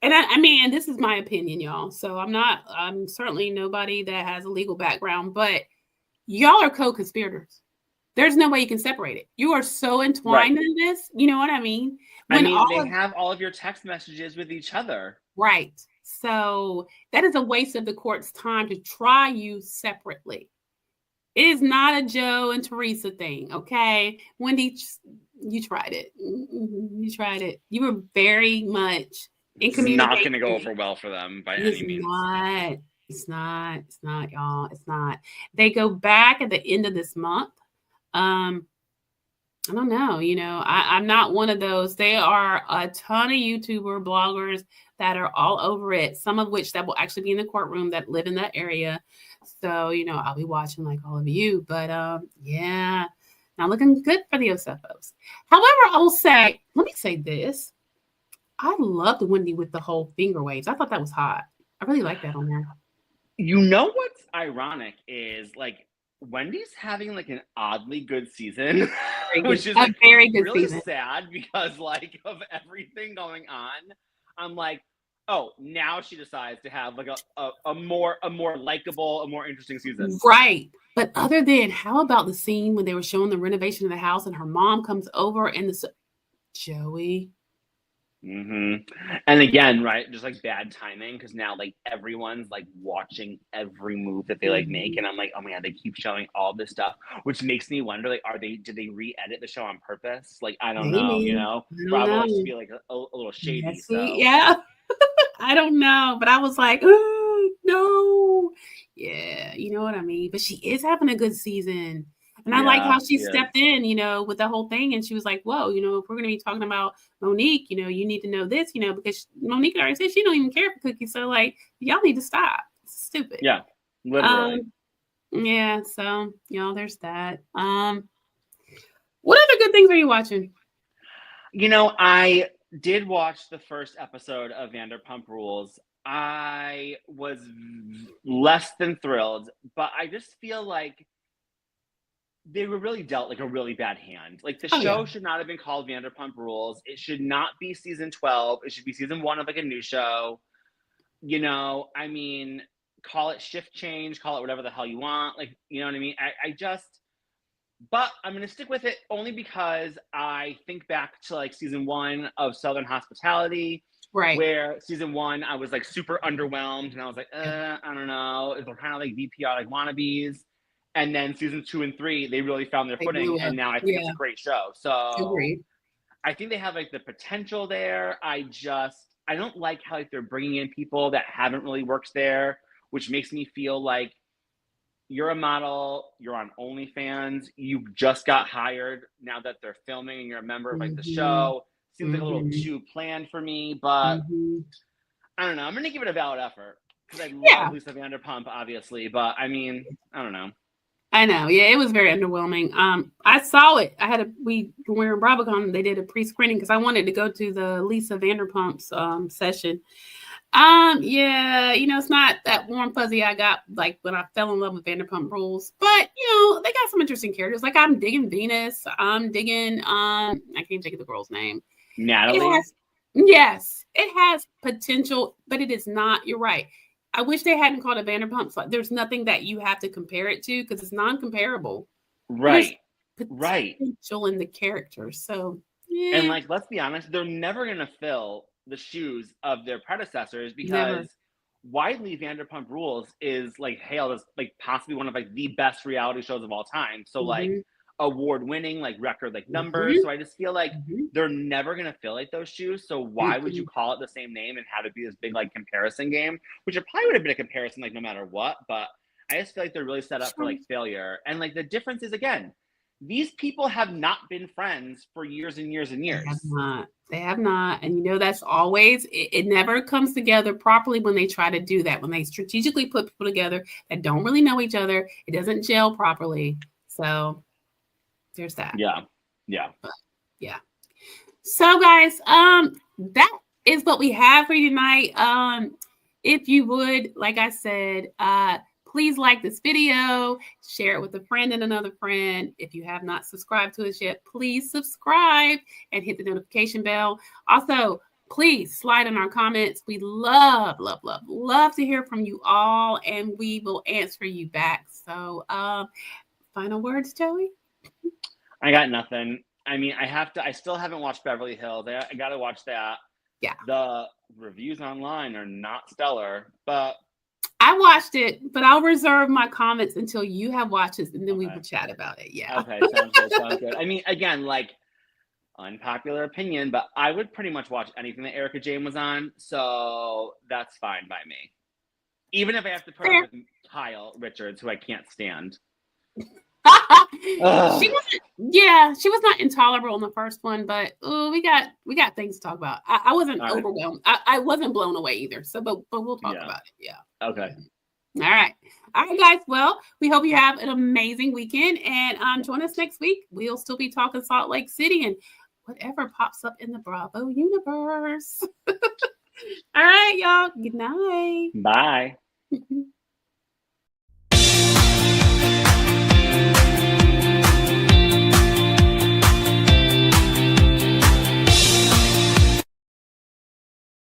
And I mean, this is my opinion, y'all. So I'm certainly nobody that has a legal background, but y'all are co-conspirators. There's no way you can separate it. You are so entwined in this. You know what I mean? They have all of your text messages with each other. Right. So that is a waste of the court's time to try you separately. It is not a Joe and Teresa thing, okay? Wendy, you tried it. You tried it. You were very much in communication. It's not going to go over well for them by any means. It's not, y'all. It's not. They go back at the end of this month. I don't know. I'm not one of those. There are a ton of YouTuber bloggers that are all over it, some of which that will actually be in the courtroom that live in that area. So, I'll be watching like all of you. But yeah, not looking good for the Acethos. However, let me say this. I loved Wendy with the whole finger waves. I thought that was hot. I really like that on her. You know what's ironic is like Wendy's having like an oddly good season, which is like very good really season. Sad because like of everything going on. I'm like, oh, now she decides to have like a more likable, a more interesting season. Right. But other than, how about the scene when they were showing the renovation of the house and her mom comes over and Joey. And again, right, just like bad timing because now like everyone's like watching every move that they like make, and I'm like, oh my god, they keep showing all this stuff, which makes me wonder, like, did they re-edit the show on purpose? Like, I don't know, Bravo likes to be like a little shady. Yes, yeah. I don't know, but I was like, oh no, yeah, you know what I mean. But she is having a good season. And I like how she stepped in, with the whole thing. And she was like, whoa, if we're going to be talking about Monique, you need to know this, because Monique already said she don't even care for Cookie. So, like, y'all need to stop. Stupid. Yeah, literally. Yeah, so there's that. What other good things are you watching? I did watch the first episode of Vanderpump Rules. I was less than thrilled, but I just feel like they were really dealt like a really bad hand. Like the show should not have been called Vanderpump Rules. It should not be season 12. It should be season 1 of like a new show. I mean, call it shift change, call it whatever the hell you want. Like, you know what I mean? But I'm going to stick with it only because I think back to like season 1 of Southern Hospitality, right? Where season 1, I was like super underwhelmed and I was like, I don't know. They're kind of like VPR, like wannabes. And then season 2 and 3, they really found their footing. And now I think it's a great show. So Agreed. I think they have like the potential there. I don't like how like they're bringing in people that haven't really worked there, which makes me feel like you're a model, you're on OnlyFans, you just got hired now that they're filming and you're a member of like the show. Seems like a little too planned for me, but I don't know. I'm going to give it a valid effort because I love Lisa Vanderpump, obviously, but I mean, I don't know. I know. Yeah, it was very underwhelming. I saw it. When we were in BravoCon, they did a pre-screening because I wanted to go to the Lisa Vanderpump's session. Yeah, it's not that warm fuzzy I got like when I fell in love with Vanderpump Rules, but they got some interesting characters. Like I'm digging Venus. I'm digging I can't think of the girl's name. Natalie. Yes, it has potential, but it is not. You're right. I wish they hadn't called it Vanderpump. So there's nothing that you have to compare it to because it's non-comparable. Right. Potential in the character. So yeah. And like, let's be honest, they're never gonna fill the shoes of their predecessors because widely Vanderpump Rules is like hailed as like possibly one of like the best reality shows of all time. So like award-winning, like record like numbers. So I just feel like they're never gonna fill like those shoes. So why would you call it the same name and have it be this big like comparison game? Which it probably would have been a comparison like no matter what, but I just feel like they're really set up for like failure. And like the difference is again, these people have not been friends for years and years and years. They have not. And that's always, it never comes together properly when they try to do that. When they strategically put people together that don't really know each other, it doesn't gel properly. So there's that. Yeah. But, yeah. So guys, that is what we have for you tonight. If you would, like I said, please like this video, share it with a friend and another friend. If you have not subscribed to us yet, please subscribe and hit the notification bell. Also, please slide in our comments. We love to hear from you all, and we will answer you back. So, final words, Joey? I got nothing. I mean, I still haven't watched Beverly Hills. I got to watch that. Yeah. The reviews online are not stellar, but I watched it, but I'll reserve my comments until you have watched it, and then we will chat about it. Yeah. Okay, sounds good. I mean, again, like, unpopular opinion, but I would pretty much watch anything that Erica Jane was on, so that's fine by me. Even if I have to put up with Kyle Richards, who I can't stand. She was not intolerable in the first one, but we got things to talk about. I wasn't overwhelmed. I wasn't blown away either. So, but we'll talk about it. Yeah. Okay. All right, guys. Well, we hope you have an amazing weekend, and join us next week. We'll still be talking Salt Lake City and whatever pops up in the Bravo universe. All right, y'all. Good night. Bye.